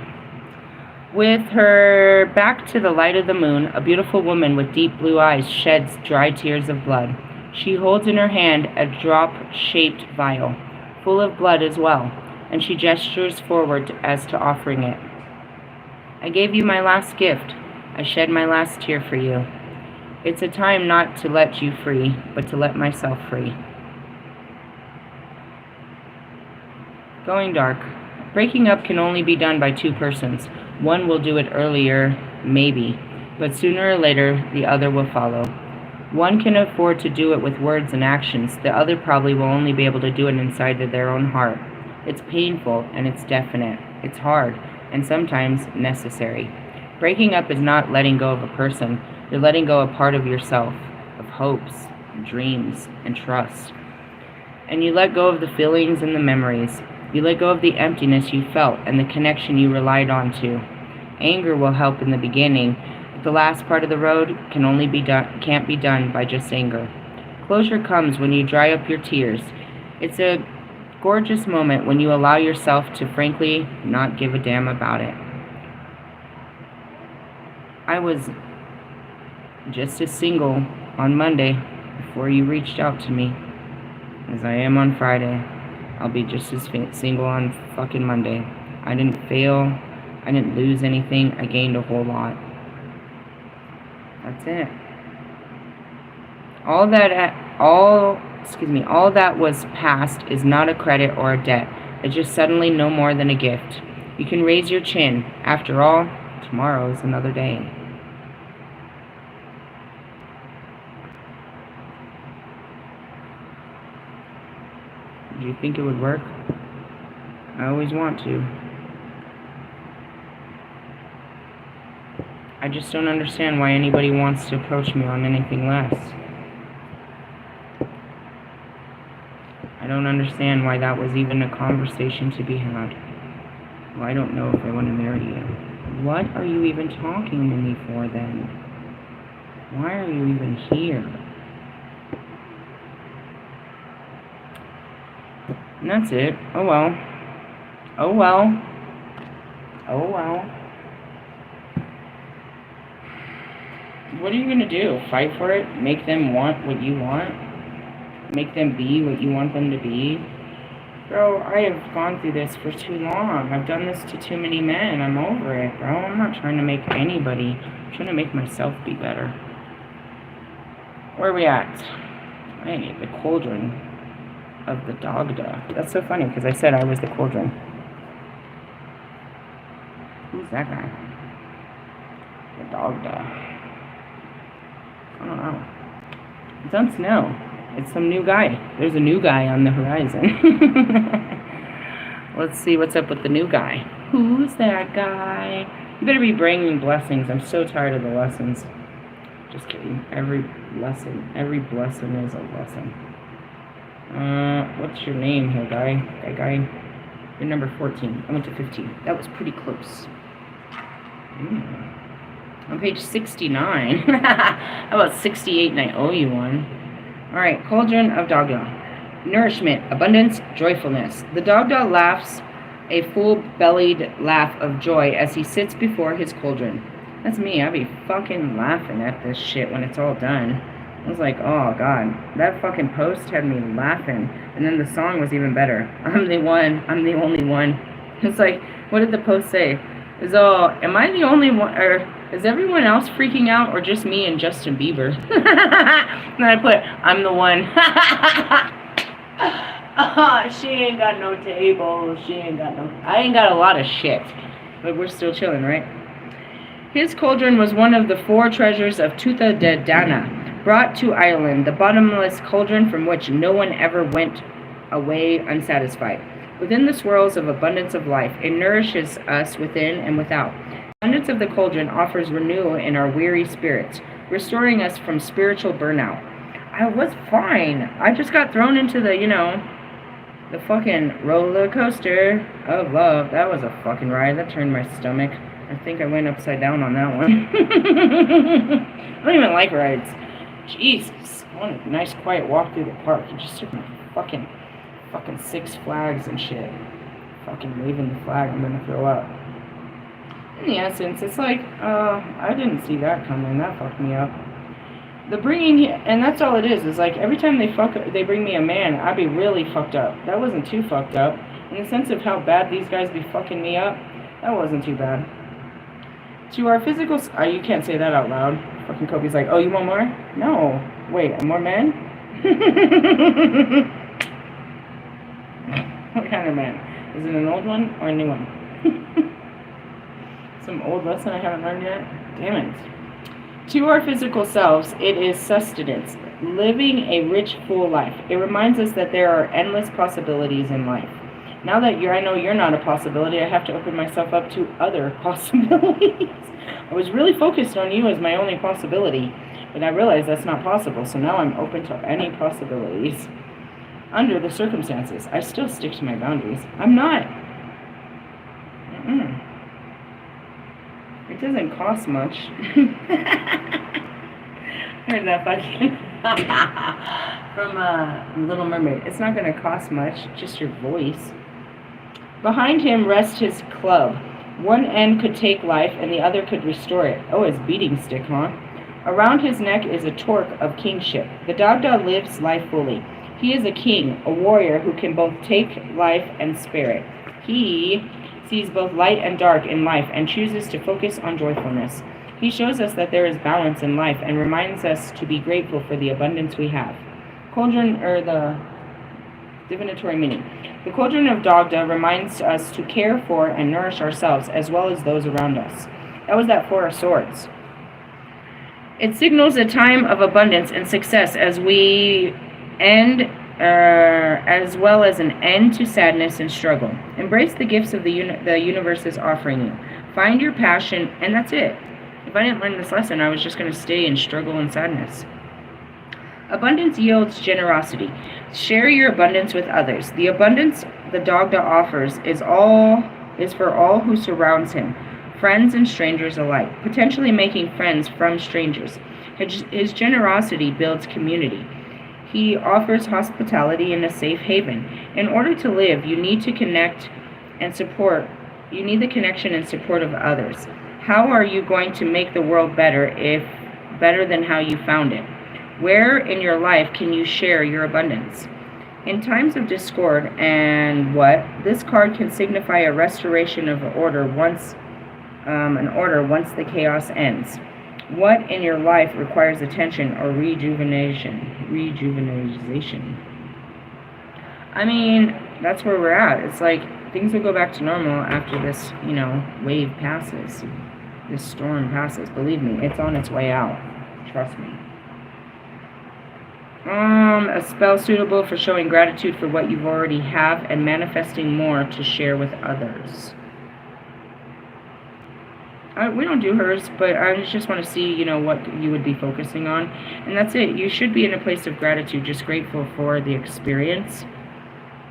With her back to the light of the moon, a beautiful woman with deep blue eyes sheds dry tears of blood. She holds in her hand a drop-shaped vial, full of blood as well, and she gestures forward as to offering it. I gave you my last gift. I shed my last tear for you. It's a time not to let you free, but to let myself free. Going dark. Breaking up can only be done by two persons. One will do it earlier, maybe, but sooner or later, the other will follow. One can afford to do it with words and actions. The other probably will only be able to do it inside of their own heart. It's painful, and it's definite. It's hard, and sometimes necessary. Breaking up is not letting go of a person. You're letting go of part of yourself, of hopes, dreams, and trust. And you let go of the feelings and the memories. You let go of the emptiness you felt and the connection you relied on to. Anger will help in the beginning, but the last part of the road can't be done by just anger. Closure comes when you dry up your tears. It's a gorgeous moment when you allow yourself to frankly not give a damn about it. I was just as single on Monday, before you reached out to me, as I am on Friday. I'll be just as single on fucking Monday. I didn't fail. I didn't lose anything. I gained a whole lot. That's it. All that was past is not a credit or a debt. It's just suddenly no more than a gift. You can raise your chin. After all, tomorrow is another day. Do you think it would work? I always want to. I just don't understand why anybody wants to approach me on anything less. I don't understand why that was even a conversation to be had. Well, I don't know if I want to marry you. What are you even talking to me for then? Why are you even here? And that's it. Oh well. Oh well. Oh well. What are you gonna do? Fight for it? Make them want what you want? Make them be what you want them to be? Bro, I have gone through this for too long. I've done this to too many men. I'm over it, bro. I'm not trying to make anybody. I'm trying to make myself be better. Where are we at? I need the cauldron of the Dogda. That's so funny, because I said I was the cauldron. Who's that guy? The Dogda. I don't know. Don't know. It's some new guy. There's a new guy on the horizon. Let's see what's up with the new guy. Who's that guy? You better be bringing blessings. I'm so tired of the lessons. Just kidding. Every blessing is a lesson. What's your name here, guy? Guy. You're number 14. I went to 15. That was pretty close. On page 69. How about 68 and I owe you one? Alright, Cauldron of Dogda. Nourishment, abundance, joyfulness. The Dogda laughs a full-bellied laugh of joy as he sits before his cauldron. That's me. I'd be fucking laughing at this shit when it's all done. I was like, oh god, that fucking post had me laughing. And then the song was even better. I'm the one, I'm the only one. It's like, what did the post say? It's all, am I the only one, or is everyone else freaking out, or just me and Justin Bieber? And then I put, I'm the one. She ain't got no table, I ain't got a lot of shit. But we're still chilling, right? His cauldron was one of the 4 treasures of Tutha de Dana, brought to Ireland, the bottomless cauldron from which no one ever went away unsatisfied. Within the swirls of abundance of life, it nourishes us within and without. The abundance of the cauldron offers renewal in our weary spirits, restoring us from spiritual burnout. I was fine. I just got thrown into the, the fucking roller coaster of love. That was a fucking ride. That turned my stomach. I think I went upside down on that one. I don't even like rides. Jesus. I want a nice quiet walk through the park. You just took my fucking 6 Flags and shit. Fucking waving the flag, I'm gonna throw up. In the essence, it's like, I didn't see that coming. That fucked me up. The bringing, and that's all it is like every time they bring me a man, I'd be really fucked up. That wasn't too fucked up. In the sense of how bad these guys be fucking me up, that wasn't too bad. To our physical, you can't say that out loud. Fucking Kobe's like, oh, you want more? No. Wait, more men? What kind of man? Is it an old one or a new one? Some old lesson I haven't learned yet? Damn it. To our physical selves, it is sustenance, living a rich, full life. It reminds us that there are endless possibilities in life. Now that I know you're not a possibility, I have to open myself up to other possibilities. I was really focused on you as my only possibility, but I realized that's not possible, so now I'm open to any possibilities. Under the circumstances, I still stick to my boundaries. I'm not. It doesn't cost much. Heard that fucking from Little Mermaid. It's not going to cost much, just your voice. Behind him rests his club. One end could take life and the other could restore it. Oh, his beating stick, huh? Around his neck is a torque of kingship. The Dagda lives life fully. He is a king, a warrior who can both take life and spare it. He sees both light and dark in life and chooses to focus on joyfulness. He shows us that there is balance in life and reminds us to be grateful for the abundance we have. Cauldron, or the divinatory meaning. The cauldron of Dagda reminds us to care for and nourish ourselves as well as those around us. That was that Four of Swords. It signals a time of abundance and success as we end, as well as an end to sadness and struggle. Embrace the gifts of the universe is offering you. Find your passion, and that's it. If I didn't learn this lesson, I was just going to stay in struggle and sadness. Abundance yields generosity. Share your abundance with others. The abundance the Dagda offers is for all who surrounds him, friends and strangers alike, potentially making friends from strangers. His generosity builds community. He offers hospitality in a safe haven. In order to live, you need to connect and support. You need the connection and support of others. How are you going to make the world better than how you found it? Where in your life can you share your abundance? In times of discord and this card can signify a restoration of order once the chaos ends. What in your life requires attention or rejuvenation? I mean, that's where we're at. It's like things will go back to normal after this, wave passes. This storm passes. Believe me, it's on its way out. Trust me. A spell suitable for showing gratitude for what you already have and manifesting more to share with others. We don't do hers, but I just want to see, what you would be focusing on. And that's it. You should be in a place of gratitude, just grateful for the experience.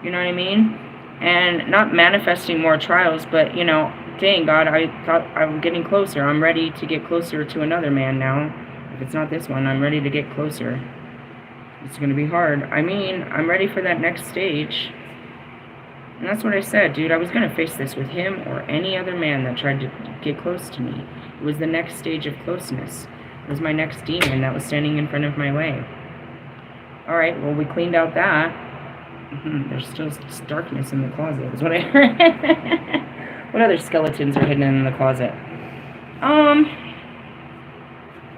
You know what I mean? And not manifesting more trials, but, dang, God, I thought I'm getting closer. I'm ready to get closer to another man now. If it's not this one, I'm ready to get closer. It's going to be hard. I mean, I'm ready for that next stage. And that's what I said, dude. I was going to face this with him or any other man that tried to get close to me. It was the next stage of closeness. It was my next demon that was standing in front of my way. Alright, well, we cleaned out that. There's still darkness in the closet, is what I heard. What other skeletons are hidden in the closet?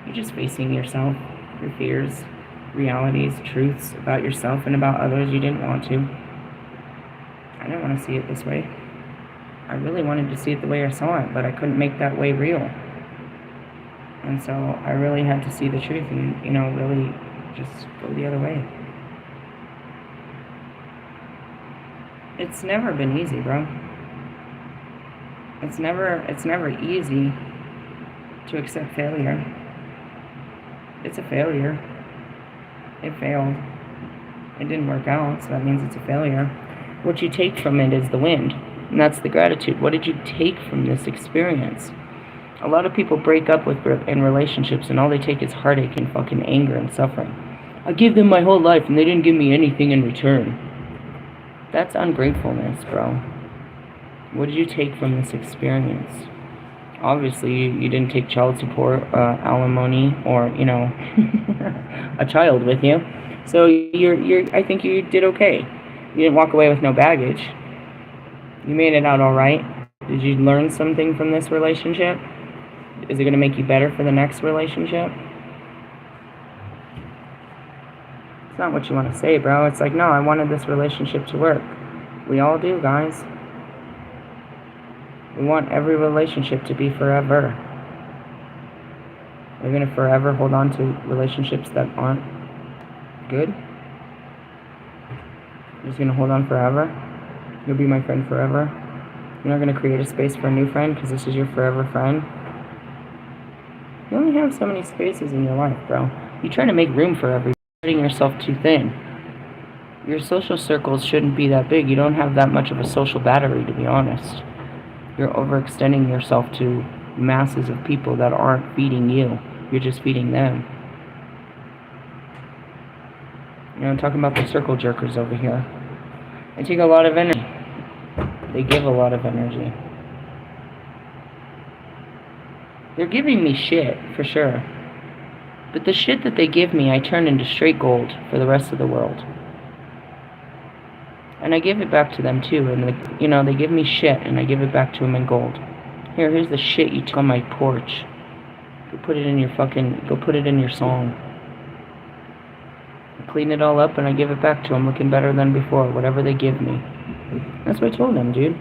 You're just facing yourself, your fears, realities, truths about yourself and about others you didn't want to. I didn't want to see it this way. I really wanted to see it the way I saw it, but I couldn't make that way real. And so I really had to see the truth and, really just go the other way. It's never been easy, bro. It's never easy to accept failure. It's a failure. It failed. It didn't work out, so that means it's a failure. What you take from it is the wind, and that's the gratitude. What did you take from this experience? A lot of people break up in relationships, and all they take is heartache and fucking anger and suffering. I gave them my whole life, and they didn't give me anything in return. That's ungratefulness, bro. What did you take from this experience? Obviously, you didn't take child support, alimony, or, a child with you. So I think you did okay. You didn't walk away with no baggage. You made it out all right. Did you learn something from this relationship? Is it going to make you better for the next relationship? It's not what you want to say, bro. It's like, no, I wanted this relationship to work. We all do, guys. We want every relationship to be forever. We're going to forever hold on to relationships that aren't good. You're just going to hold on forever. You'll be my friend forever. You're not going to create a space for a new friend because this is your forever friend. You only have so many spaces in your life, bro. You try to make room for everything. You're spreading yourself too thin. Your social circles shouldn't be that big. You don't have that much of a social battery, to be honest. You're overextending yourself to masses of people that aren't feeding you. You're just feeding them. I'm talking about the circle jerkers over here. They take a lot of energy. They give a lot of energy. They're giving me shit, for sure. But the shit that they give me, I turn into straight gold for the rest of the world. And I give it back to them too. And you know, they give me shit, and I give it back to them in gold. Here's the shit you took on my porch. Go put it in your go put it in your song. I clean it all up, and I give it back to them looking better than before, whatever they give me. That's what I told them, dude.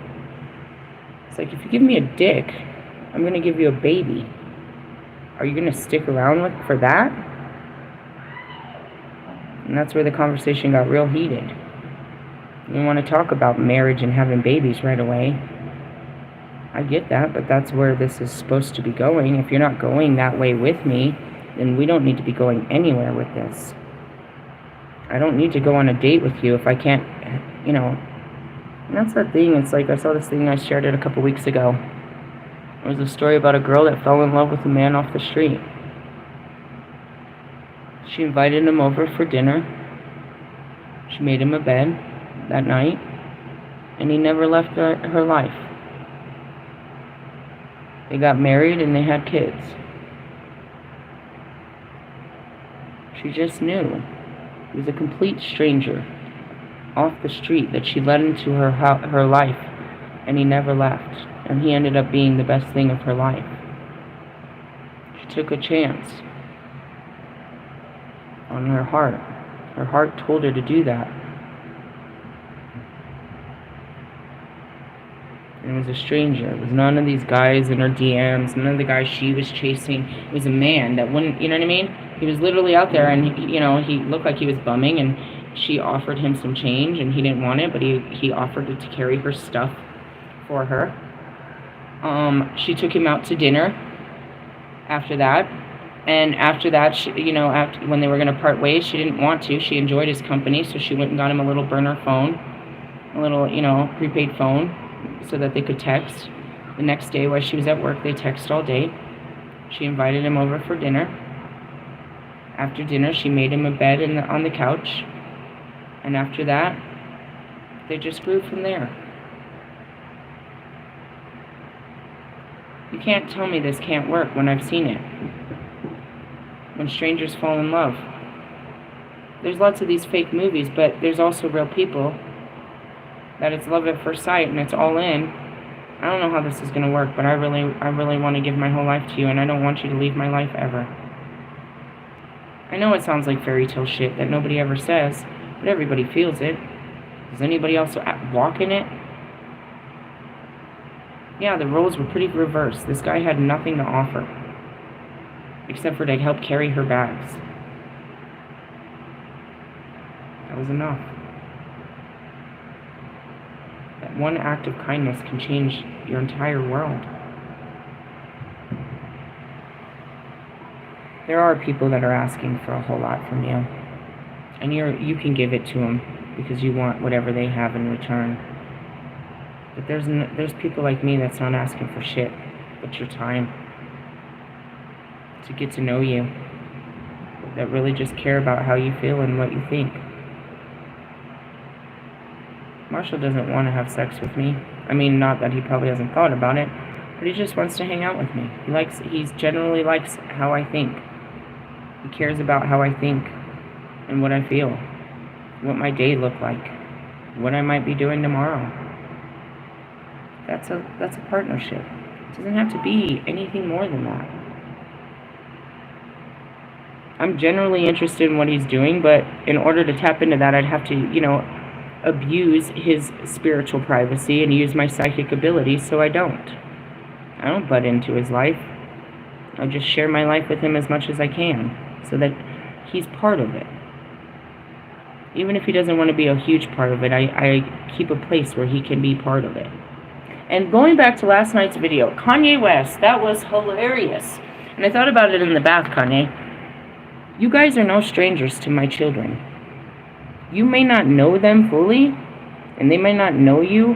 It's like, if you give me a dick, I'm going to give you a baby. Are you going to stick around for that? And that's where the conversation got real heated. We want to talk about marriage and having babies right away. I get that, but that's where this is supposed to be going. If you're not going that way with me, then we don't need to be going anywhere with this. I don't need to go on a date with you if I can't, you know. And that's the thing. It's like, I saw this thing, I shared it a couple weeks ago. It was a story about a girl that fell in love with a man off the street. She invited him over for dinner. She made him a bed that night, and he never left her life. They got married and they had kids. She just knew. He was a complete stranger off the street that she let into her life, and he never left. And he ended up being the best thing of her life. She took a chance on her heart. Her heart told her to do that. And it was a stranger. It was none of these guys in her DMs, none of the guys she was chasing. It was a man that wouldn't, you know what I mean? He was literally out there, and he, you know, he looked like he was bumming, and she offered him some change, and he didn't want it, but he offered to carry her stuff for her. She took him out to dinner after that, and after that, she, you know, when they were going to part ways, she didn't want to. She enjoyed his company, so she went and got him a little burner phone, a little, you know, prepaid phone, so that they could text. The next day, while she was at work, they texted all day. She invited him over for dinner. After dinner, she made him a bed on the couch, and after that, they just grew from there. You can't tell me this can't work when I've seen it. When strangers fall in love. There's lots of these fake movies, but there's also real people that it's love at first sight and it's all in. I don't know how this is going to work, but I really want to give my whole life to you, and I don't want you to leave my life ever. I know it sounds like fairy tale shit that nobody ever says, but everybody feels it. Does anybody else walk in it? Yeah, the roles were pretty reversed. This guy had nothing to offer, except for to help carry her bags. That was enough. That one act of kindness can change your entire world. There are people that are asking for a whole lot from you, and you can give it to them because you want whatever they have in return. But there's people like me that's not asking for shit but your time to get to know you, that really just care about how you feel and what you think. Marshall doesn't want to have sex with me. I mean, not that he probably hasn't thought about it, but he just wants to hang out with me. He generally likes how I think. He cares about how I think and what I feel, what my day look like, what I might be doing tomorrow. That's a partnership. It doesn't have to be anything more than that. I'm generally interested in what he's doing, but in order to tap into that, I'd have to, you know, abuse his spiritual privacy and use my psychic abilities, so I don't butt into his life. I just share my life with him as much as I can, so that he's part of it. Even if he doesn't want to be a huge part of it, I keep a place where he can be part of it. And going back to last night's video, Kanye West, that was hilarious. And I thought about it in the bath, Kanye. You guys are no strangers to my children. You may not know them fully, and they may not know you,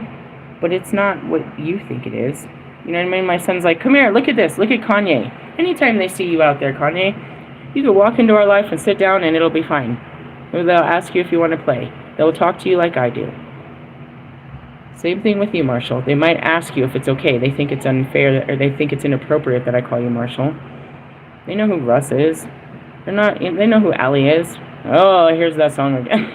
but it's not what you think it is. You know what I mean? My son's like, come here, look at this, look at Kanye. Anytime they see you out there, Kanye, you can walk into our life and sit down and it'll be fine. Or they'll ask you if you want to play. They'll talk to you like I do. Same thing with you, Marshall. They might ask you if it's okay. They think it's unfair, or they think it's inappropriate that I call you Marshall. They know who Russ is. They know who Allie is. Oh, here's that song again.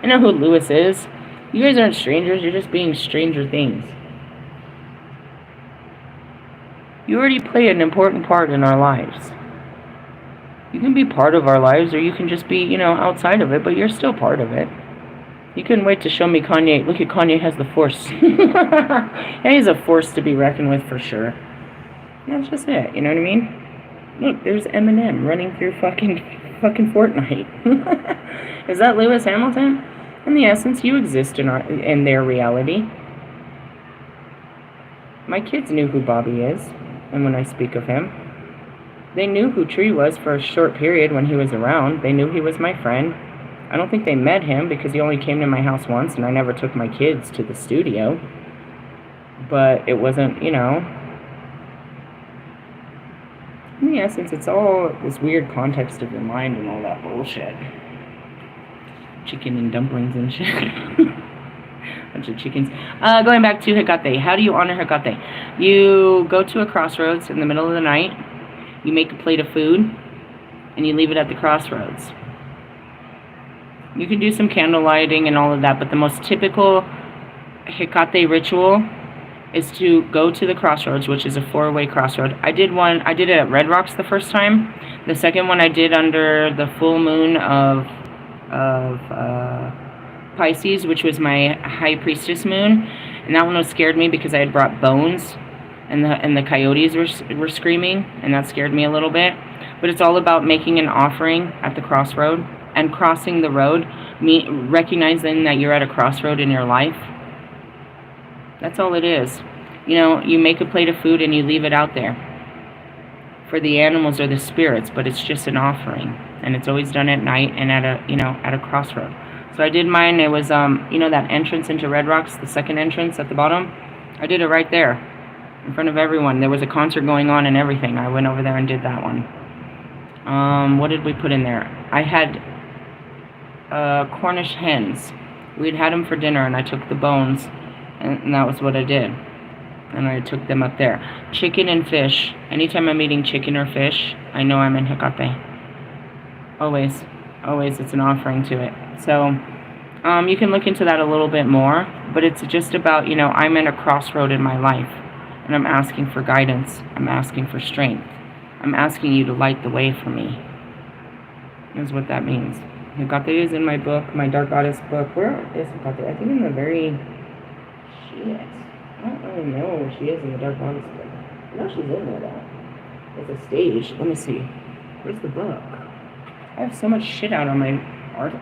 I know who Lewis is. You guys aren't strangers, you're just being stranger things. You already play an important part in our lives. You can be part of our lives, or you can just be, outside of it, but you're still part of it. You couldn't wait to show me Kanye. Look at Kanye has the force. Yeah, he's a force to be reckoned with for sure. That's just it, you know what I mean? Look, there's Eminem running through fucking Fortnite. Is that Lewis Hamilton? In the essence, you exist in their reality. My kids knew who Bobby is, and when I speak of him, they knew who Tree was for a short period when he was around. They knew he was my friend. I don't think they met him because he only came to my house once, and I never took my kids to the studio. But it wasn't, in the essence, it's all this weird context of your mind and all that bullshit. Chicken and dumplings and shit. Bunch of chickens. Going back to Hecate. How do you honor Hecate? You go to a crossroads in the middle of the night. You make a plate of food, and you leave it at the crossroads. You can do some candle lighting and all of that, but the most typical Hecate ritual is to go to the crossroads, which is a 4-way crossroad. I did it at Red Rocks the first time. The second one I did under the full moon of Pisces, which was my high priestess moon, and that one scared me because I had brought bones, and the coyotes were screaming, and that scared me a little bit. But it's all about making an offering at the crossroad and crossing the road, recognizing that you're at a crossroad in your life. That's all it is. You make a plate of food and you leave it out there for the animals or the spirits, but it's just an offering, and it's always done at night and at a crossroad. So I did mine. It was that entrance into Red Rocks, the second entrance at the bottom. I did it right there in front of everyone. There was a concert going on and everything. I went over there and did that one. What did we put in there? I had Cornish hens. We'd had them for dinner, and I took the bones, and that was what I did. And I took them up there. Chicken and fish. Anytime I'm eating chicken or fish, I know I'm in Hecate. Always. Always, it's an offering to it. So, you can look into that a little bit more, but it's just about, I'm in a crossroad in my life, and I'm asking for guidance. I'm asking for strength. I'm asking you to light the way for me. That's what that means. Hecate is in my book, my Dark Goddess book. Where is Hecate? I think in the very... Shit. I don't really know where she is in the Dark Goddess book. I know she's in there, though. It's a stage. Let me see. Where's the book? I have so much shit out on my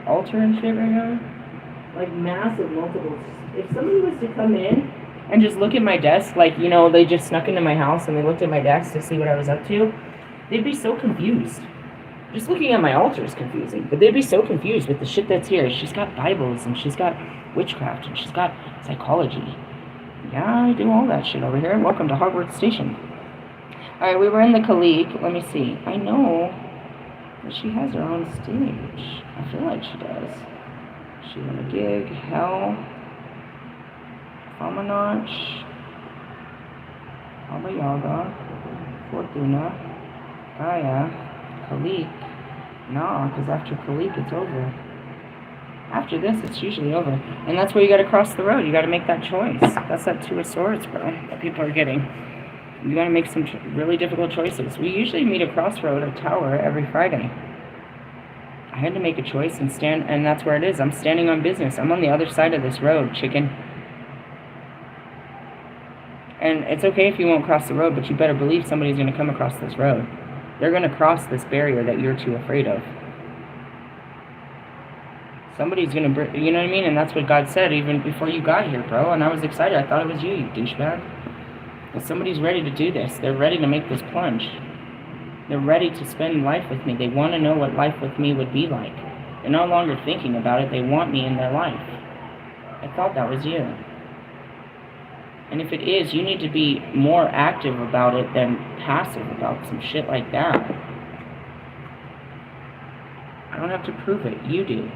altar and shit right now. Like, massive multiple... If somebody was to come in and just look at my desk, like, they just snuck into my house and they looked at my desk to see what I was up to, they'd be so confused. Just looking at my altar is confusing, but they'd be so confused with the shit that's here. She's got Bibles, and she's got witchcraft, and she's got psychology. Yeah, I do all that shit over here. Welcome to Hogwarts Station. Alright, we were in the Khalik. Let me see. I know that she has her own stage. I feel like she does. She's in a gig. Hell. Famanach. Baba Yaga. Fortuna. Gaia. Khalik. Nah, because after Khalik, it's over. After this, it's usually over. And that's where you gotta cross the road. You gotta make that choice. That's that 2 of Swords, bro, that people are getting. You gotta make some really difficult choices. We usually meet a crossroad, a tower, every Friday. I had to make a choice and stand, and that's where it is. I'm standing on business. I'm on the other side of this road, chicken. And it's okay if you won't cross the road, but you better believe somebody's gonna come across this road. They're gonna cross this barrier that you're too afraid of. Somebody's gonna, you know what I mean? And that's what God said even before you got here, bro. And I was excited. I thought it was you douchebag. But somebody's ready to do this. They're ready to make this plunge. They're ready to spend life with me. They want to know what life with me would be like. They're no longer thinking about it. They want me in their life. I thought that was you. And if it is, you need to be more active about it than passive about some shit like that. I don't have to prove it. You do.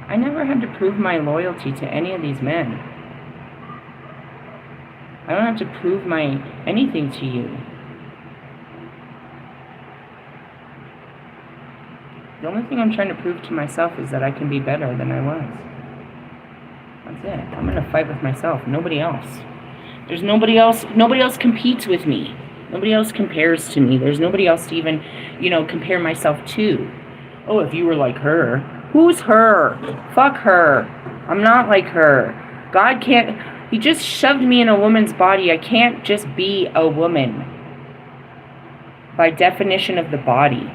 I never had to prove my loyalty to any of these men. I don't have to prove anything to you. The only thing I'm trying to prove to myself is that I can be better than I was. That's it. I'm gonna fight with myself. Nobody else. There's nobody else. Nobody else competes with me. Nobody else compares to me. There's nobody else to even, compare myself to. Oh, if you were like her. Who's her? Fuck her. I'm not like her. God can't... He just shoved me in a woman's body. I can't just be a woman. By definition of the body.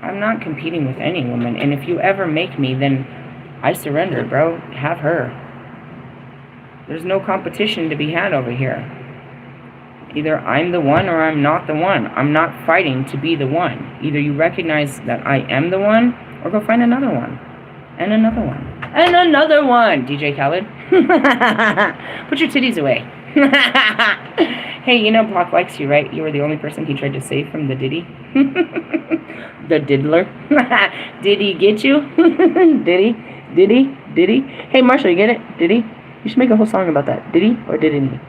I'm not competing with any woman. And if you ever make me, then I surrender, bro. Have her. There's no competition to be had over here. Either I'm the one or I'm not the one. I'm not fighting to be the one. Either you recognize that I am the one, or go find another one. And another one. And another one! DJ Khaled. Put your titties away. Hey, Pac likes you, right? You were the only person he tried to save from the Diddy. The diddler. Did he get you? Did he? Hey, Marshall, you get it? Did he? You should make a whole song about that. Did he or didn't he?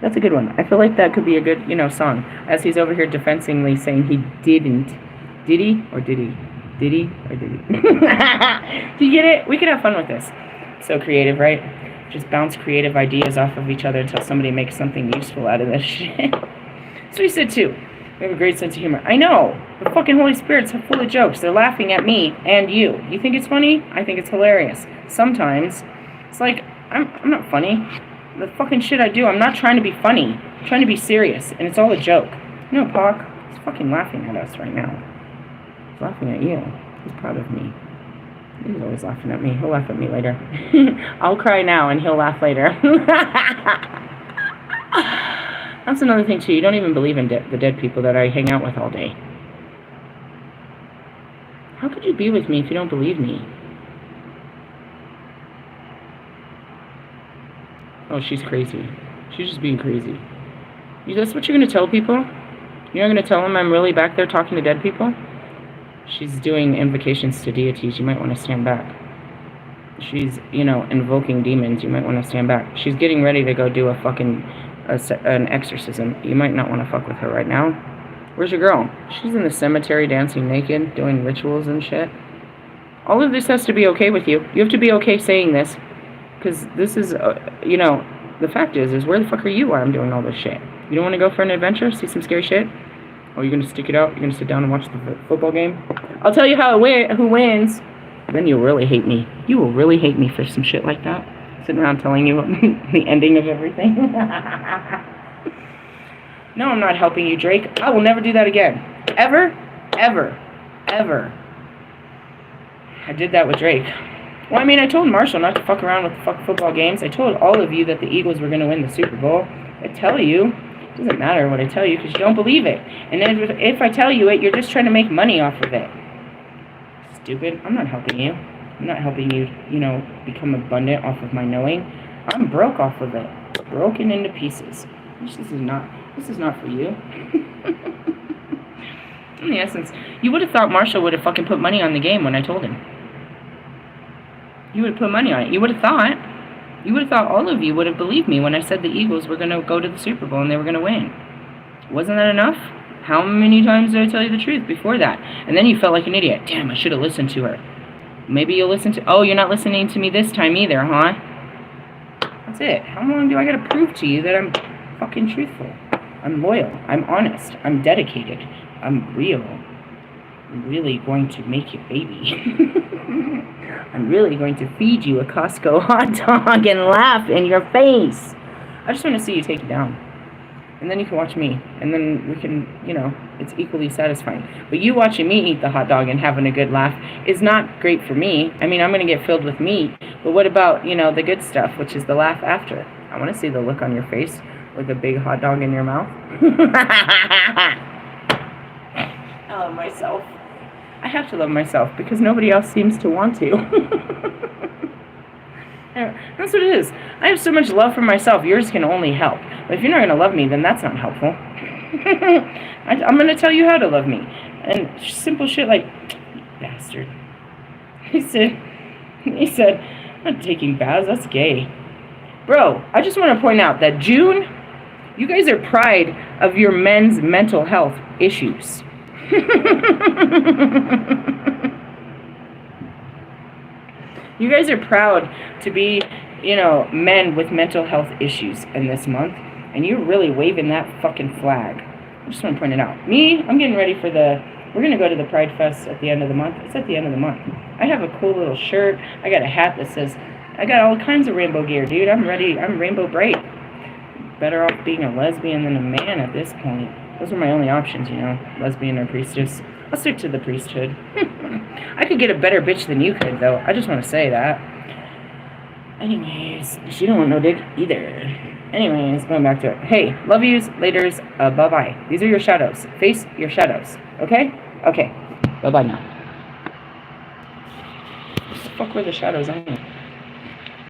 That's a good one. I feel like that could be a good, song. As he's over here defensively saying he didn't. Did he or did he? Did he or did he? Do you get it? We could have fun with this. So creative, right? Just bounce creative ideas off of each other until somebody makes something useful out of this shit. So he said too. We have a great sense of humor. I know. The fucking Holy Spirit's full of jokes. They're laughing at me and you. You think it's funny? I think it's hilarious. Sometimes it's like, I'm not funny. The fucking shit I do, I'm not trying to be funny. I'm trying to be serious. And it's all a joke. Pac, he's fucking laughing at us right now. He's laughing at you. He's proud of me. He's always laughing at me. He'll laugh at me later. I'll cry now and he'll laugh later. That's another thing too. You don't even believe in the dead people that I hang out with all day. How could you be with me if you don't believe me? Oh, she's crazy. She's just being crazy. That's what you're going to tell people? You're not going to tell them I'm really back there talking to dead people? She's doing invocations to deities. You might want to stand back. She's, invoking demons. You might want to stand back. She's getting ready to go do an exorcism. You might not want to fuck with her right now. Where's your girl? She's in the cemetery dancing naked, doing rituals and shit. All of this has to be okay with you. You have to be okay saying this. Because this is, the fact is where the fuck are you while I'm doing all this shit? You don't want to go for an adventure? See some scary shit? Or you're going to stick it out? You're going to sit down and watch the football game? I'll tell you who wins. Then you'll really hate me. You will really hate me for some shit like that. Sitting around telling you the ending of everything. No, I'm not helping you, Drake. I will never do that again. Ever. Ever. Ever. I did that with Drake. Well, I told Marshall not to fuck around with the football games. I told all of you that the Eagles were going to win the Super Bowl. I tell you. It doesn't matter what I tell you because you don't believe it. And then if I tell you it, you're just trying to make money off of it. Stupid. I'm not helping you. I'm not helping you, become abundant off of my knowing. I'm broke off of it. Broken into pieces. This is not for you. In the essence, you would have thought Marshall would have fucking put money on the game when I told him. You would have put money on it. You would have thought all of you would have believed me when I said the Eagles were going to go to the Super Bowl and they were going to win. Wasn't that enough? How many times did I tell you the truth before that? And then you felt like an idiot. Damn, I should have listened to her. Maybe you'll listen to... Oh, you're not listening to me this time either, huh? That's it. How long do I got to prove to you that I'm fucking truthful? I'm loyal. I'm honest. I'm dedicated. I'm real. I'm really going to make you baby. I'm really going to feed you a Costco hot dog and laugh in your face. I just want to see you take it down. And then you can watch me. And then we can, it's equally satisfying. But you watching me eat the hot dog and having a good laugh is not great for me. I'm going to get filled with meat. But what about, the good stuff, which is the laugh after? I want to see the look on your face with a big hot dog in your mouth. I love myself. I have to love myself because nobody else seems to want to. That's what it is. I have so much love for myself. Yours can only help. But if you're not going to love me, then that's not helpful. I'm going to tell you how to love me. And simple shit like, bastard. He said, I'm not taking baths. That's gay. Bro, I just want to point out that June, you guys are pride of your men's mental health issues. You guys are proud to be, men with mental health issues in this month. And you're really waving that fucking flag. I just want to point it out. Me, I'm getting ready for we're going to go to the Pride Fest at the end of the month. It's at the end of the month. I have a cool little shirt. I got a hat that says, I got all kinds of rainbow gear, dude. I'm ready. I'm rainbow bright. Better off being a lesbian than a man at this point. Those are my only options, lesbian or priestess. I'll stick to the priesthood. I could get a better bitch than you could, though. I just want to say that. Anyways, she don't want no dick either. Anyways, going back to it. Hey, love yous, laters, bye-bye. These are your shadows. Face your shadows. Okay? Okay. Bye-bye now. What the fuck were the shadows on me?